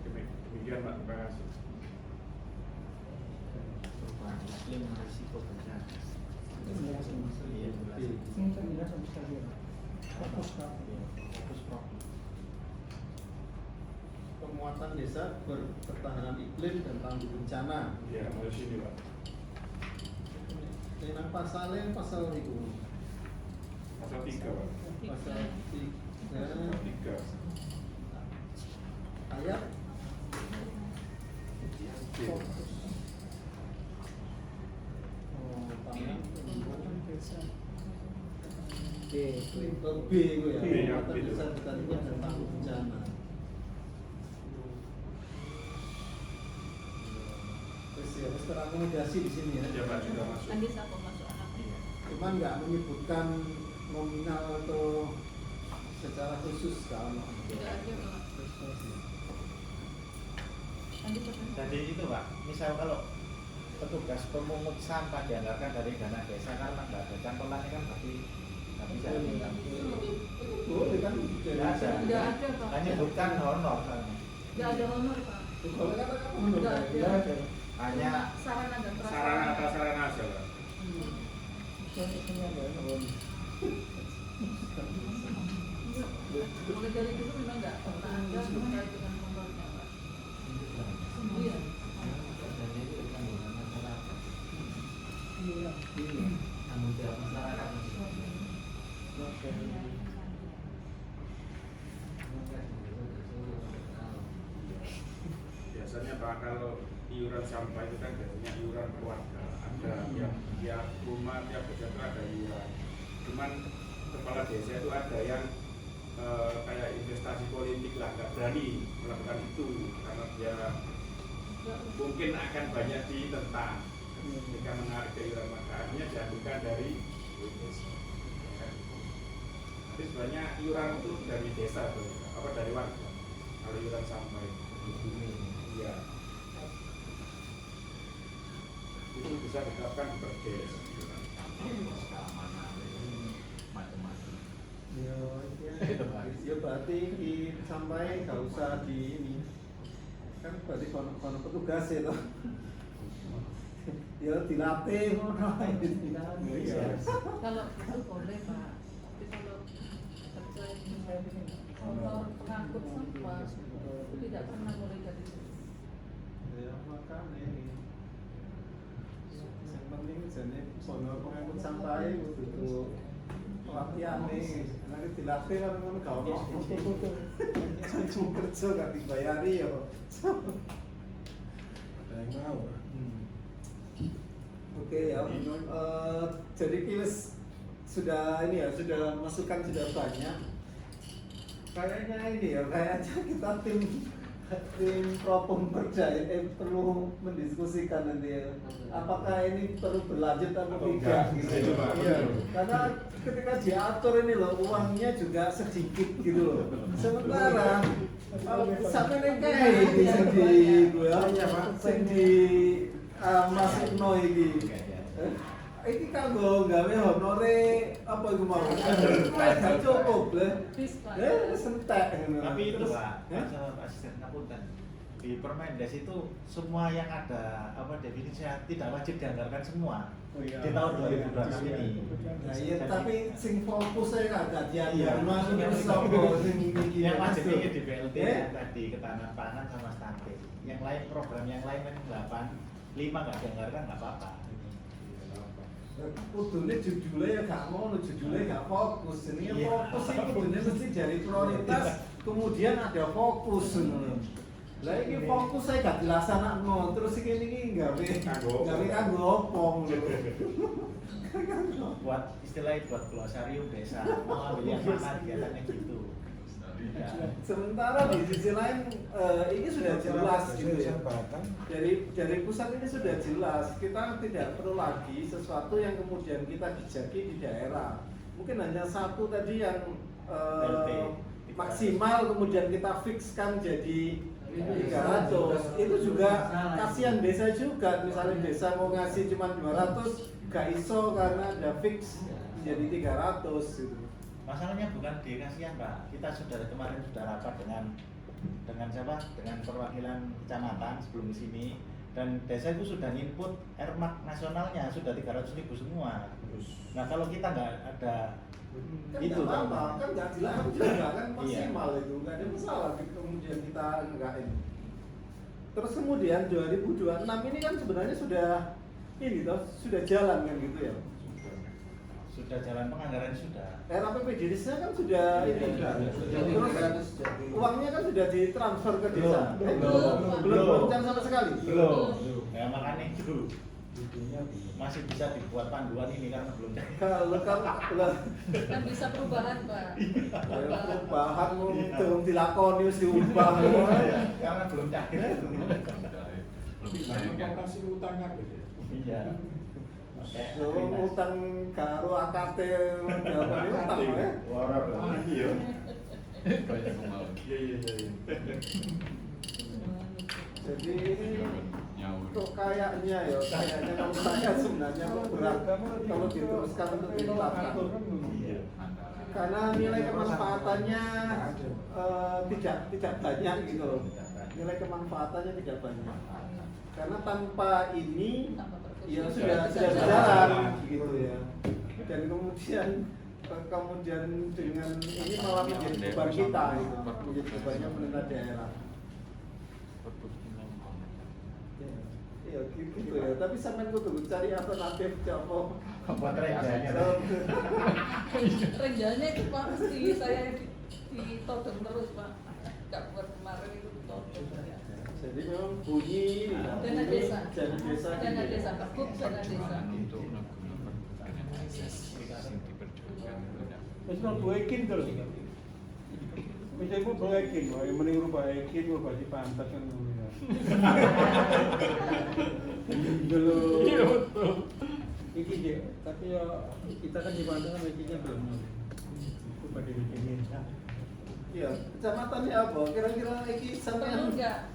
Demikian Pak, terima kasih. Perubahan iklim risiko bencana. Iya, jelas. Fokus problem. Penguatan desa berketahanan iklim dan tangguh bencana. Iya, dari sini Pak. Ini pasalnya pasal itu. Pasal 3 Pak. Pasal 3 ayat B itu ya, penguatan desa berketahanan dan tangguh bencana. Terus ya, terus terakomodasi di sini ya. Ya Pak, sudah masuk. Nanti siapa masuk anaknya? Cuman nggak menyebutkan nominal atau secara khusus kalau Tidak ada Pak. Nanti Jadi itu Pak, misal kalau petugas pemungut sampah dianggarkan dari dana desa karena nggak ada cantolannya kan berarti nggak bisa. boleh kan? Nggak ada. Nggak ada, Pak. Hanya bukan honor soalnya. Tidak ada honor Pak. Kalau kata kamu Nggak ada. Hanya Sarana dan Sarana atas sarana aja Pak. Mulai dari dulu memang nggak pernah ada terkait dengan honornya Pak. Iya. Dan itu tanggungan masyarakat. Tanggung jawab masyarakat. Biasanya Pak, kalau iuran sampah itu kan biasanya iuran keluarga. Ada yang tiap rumah, tiap desa itu ada iuran. Cuman kepala desa itu ada yang kayak investasi politik lah, nggak berani melakukan itu karena dia mungkin akan banyak ditentang ketika menarik iuran, makanya diambilkan dari desa. Tapi sebenarnya iuran itu dari desa tuh, apa dari warga kalau iuran sampah itu. Iya. Itu bisa diterapkan di berbagai Macam-macam. Ya berarti sampai nggak usah di ini kan berarti kono petugas itu ya dilatih ngono Kalau itu boleh Pak. Tapi kalau terkait honor pengangkut sampah itu tidak pernah mulai dari situ. ya makanya ini yang penting jadi honor pengangkut sampah itu latihan nih, nanti dilatih kan ngono gak ono. Cuma kerja gak dibayari ya. Yang mau. Oke ya. Jadi Kiles sudah ini ya, sudah masukan sudah banyak. Kayaknya ini ya, kayaknya kita tim Propam Perda perlu mendiskusikan nanti ya. Apakah ini perlu berlanjut atau tidak gitu. Iya. Karena ketika diatur ini loh uangnya juga sedikit gitu loh. Sementara sampai nih kayak di gue di masuk no ini. Ini kanggo gawe honore apa iku mau? Gak cukup lho. Sentek ngono. Tapi itu Pak, asisten ngapunten. Di Permendes itu semua yang ada apa definisinya tidak wajib dianggarkan semua. Di tahun 2026 ini. Nah iya, tapi sing fokus saya kagak Iya. diatur sapa sing iki. Yang wajib ini di BLT tadi ketahanan pangan sama stunting. Yang lain program yang lain kan 8, 5 nggak dianggarkan nggak apa-apa. Kudune judulnya ya gak ngono, judulnya gak fokus. Jenenge fokus iki kudune mesti dari prioritas, kemudian ada fokus ngono. Lah iki fokus saya gak dilaksanakan, terus iki gawe kanggo opo ngono. Buat istilahnya buat glosarium desa, mau ambil yang mana kegiatannya gitu. Sementara di sisi lain ini sudah jelas gitu ya. Dari pusat ini sudah jelas, kita tidak perlu lagi sesuatu yang kemudian kita dijaki di daerah. Mungkin hanya satu tadi yang maksimal kemudian kita fixkan jadi 300. Itu juga kasihan desa juga. Misalnya desa mau ngasih cuma 200, gak iso karena ada fix jadi 300 gitu. Masalahnya bukan di kasihan Pak, kita kemarin sudah rapat dengan siapa? Dengan perwakilan kecamatan sebelum sini, dan desa itu sudah input RMAK nasionalnya sudah 300.000 semua. Nah kalau kita nggak ada Kan itu nggak apa-apa, kan nggak dilarang juga kan maksimal Iya. itu, nggak ada masalah kemudian kita nggak ini. Terus kemudian 2026 ini kan sebenarnya sudah ini toh, sudah jalan kan gitu ya. Sudah jalan penganggaran sudah. RAPP dirinya kan sudah ini. Terus uangnya kan sudah ditransfer ke desa. Belum can sama sekali. Belum. Ya makanya itu masih bisa dibuat panduan ini karena belum Kalau Kan bisa perubahan, Pak. perubahan belum dilakoni wis diubah. Karena belum cair. Mengoperasi utangnya gitu. Iya. Utang karo AKT utang ya. Iya. Banyak kemaluan. Iya. Jadi kok kayaknya kalau saya sebenarnya berat kalau diteruskan untuk ditetapkan. Karena nilai kemanfaatannya tidak banyak gitu loh. Nilai kemanfaatannya tidak banyak. Karena tanpa ini ya sudah berjalan gitu ya. Dan kemudian dengan ini malah menjadi beban kita gitu. Menjadi bebannya pemerintah daerah. Ya gitu ya, tapi sampean kudu cari alternatif coba. Buat renjanya. Renjanya itu Pak, mesti saya ditodong terus Pak. Gak buat kemarin itu ditodong ya. Jadi memang bunyi Dana desa. Dana desa. Pergub dana desa. Wis nang boekin terus. Wis iku boekin, wae mending rubah ekin rubah di pantat kan ngono ya. Iya betul. Iki dia, tapi ya kita kan di pantat kan ekinnya belum. Rubah di ekin. Iya, kecamatannya apa? Kira-kira iki sampean enggak?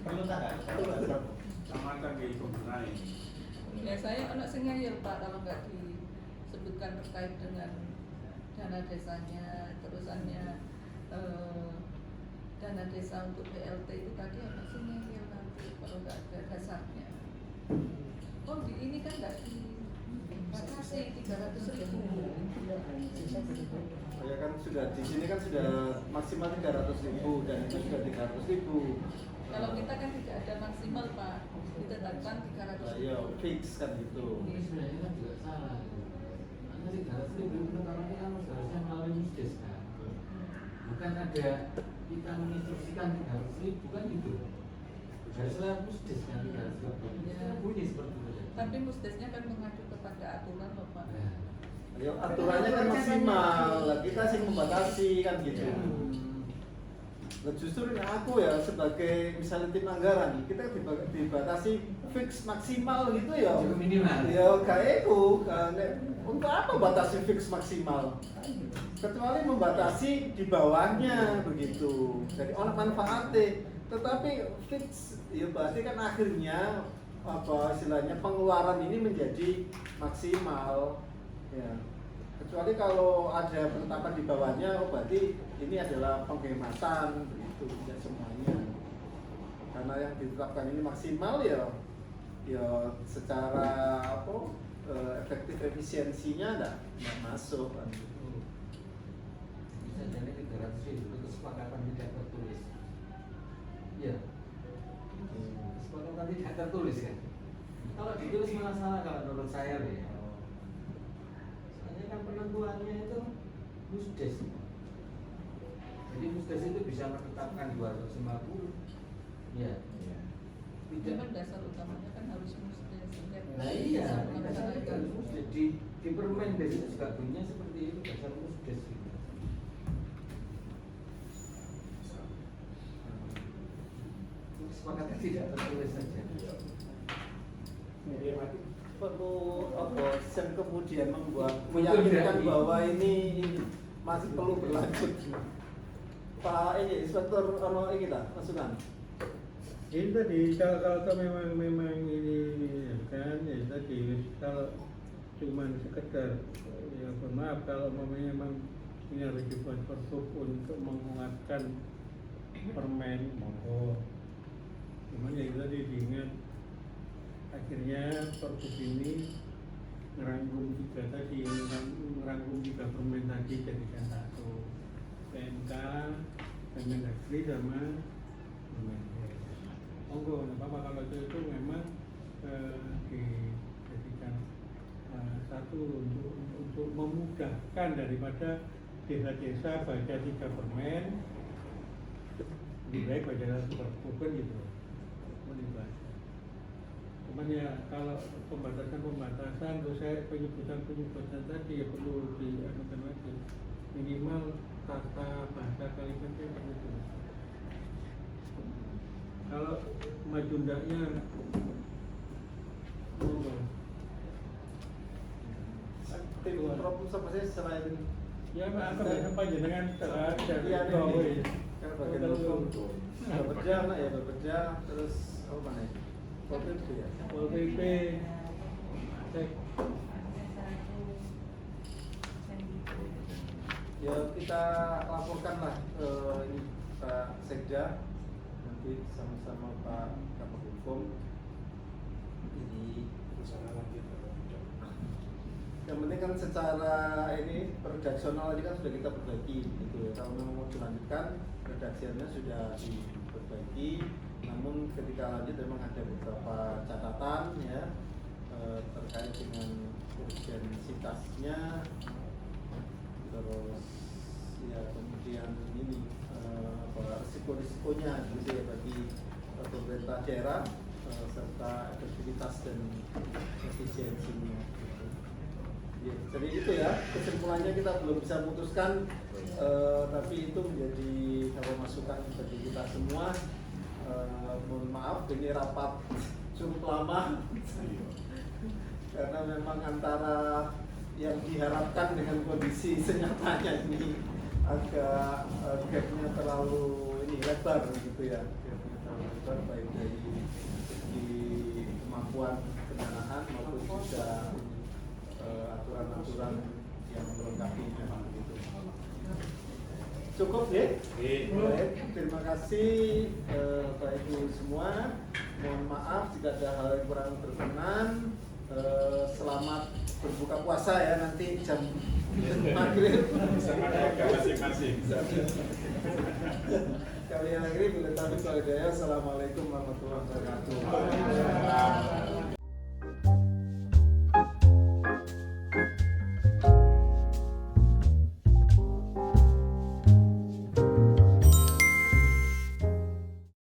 Perlu tak? Kecamatan kayak itu benahi. Ya saya anak sing ngeyel Pak kalau nggak disebutkan terkait dengan dana desanya, terusannya dana desa untuk BLT itu tadi apa sih ngeyel nanti kalau nggak ada dasarnya. Oh di ini kan nggak dibatasi 300.000. Ya kan sudah di sini kan sudah maksimal 300.000 dan itu sudah 300.000. Kalau kita kan tidak ada maksimal Pak, ditetapkan 300.000. Ya fix kan gitu. Ini sebenarnya kan juga salah. Karena 300.000 penetapannya kan seharusnya melalui musdes kan. Bukan ada kita menginstruksikan 300.000 kan gitu. Harus lewat musdes kan 300.000. Itu kan bunyi seperti itu. Tapi musdesnya kan mengacu kepada aturan loh Pak. Ya aturannya kan maksimal, kita sih membatasi kan gitu. Nah, justru ini aku ya sebagai misalnya tim anggaran, kita dibatasi fix maksimal gitu ya. Minimal. Ya kayak itu, untuk apa batasi fix maksimal? Kecuali membatasi di bawahnya begitu. Jadi orang manfaatnya, tetapi fix ya berarti kan akhirnya apa istilahnya pengeluaran ini menjadi maksimal. Ya. Kecuali kalau ada penetapan di bawahnya, oh berarti ini adalah penghematan begitu, tidak semuanya. Karena yang ditetapkan ini maksimal ya secara efektif efisiensinya enggak masuk kan gitu. Bisa jadi 300.000 itu kesepakatan tidak tertulis. Iya. Kesepakatan tidak tertulis kan. Kalau ditulis malah salah kalau menurut saya ya. Kan penentuannya itu musdes. Jadi musdes itu bisa menetapkan 250. Ya. Tidak dasar utamanya kan harus musdes. Nah iya, dasarnya harus musdes. Di Permendes itu juga bunyinya seperti itu, dasar musdes. kesepakatan tidak tertulis saja. Perlu dan kemudian meyakinkan bahwa ini masih perlu berlanjut. Pak ini Inspektur ono ini lah masukan. Ini tadi kalau memang ini kan ya tadi kalau cuman sekedar ya maaf kalau memang ini harus dibuat pergub untuk menguatkan permen monggo. Cuman ya tadi diingat akhirnya pergub ini ngerangkum tiga permen tadi jadikan satu, PMK, Kemendagri sama Permenkes. Monggo, apa kalau itu memang dijadikan satu untuk memudahkan daripada desa-desa baca 3 permen lebih baik baca satu pergub gitu. Cuman ya kalau pembatasan terus saya penyebutan tadi ya perlu dianukan lagi minimal tata bahasa kalimatnya begitu. Kalau maju ndaknya Tim Propus apa sih selain ya apa panjenengan dari kan bagian hukum bekerja terus apa mana ya? PP ya. PP Ya kita laporkan lah ini Pak Sekda nanti sama-sama Pak Kabak Hukum ini bersama lanjut. Yang penting kan secara ini redaksional tadi kan sudah kita perbaiki gitu ya. Kalau memang mau dilanjutkan redaksinya sudah diperbaiki, namun ketika lanjut memang ada beberapa catatan ya terkait dengan urgensitasnya, terus ya kemudian ini risiko-risikonya gitu ya bagi pemerintah daerah serta efektivitas dan efisiensinya. Ya, jadi itu ya kesimpulannya kita belum bisa memutuskan, tapi itu menjadi masukan bagi kita semua. Mohon maaf ini rapat cukup lama karena memang antara yang diharapkan dengan kondisi senyatanya ini agak gapnya terlalu ini lebar gitu ya, gapnya terlalu lebar baik dari kemampuan kendaraan maupun juga aturan-aturan yang melengkapinya begitu. Cukup ya? Baik, terima kasih Bapak Ibu semua. Mohon maaf jika ada hal yang kurang berkenan. Selamat berbuka puasa ya nanti jam maghrib. Sama masing-masing. Kami akhiri bila taufiq wal hidayah. Assalamualaikum warahmatullahi wabarakatuh.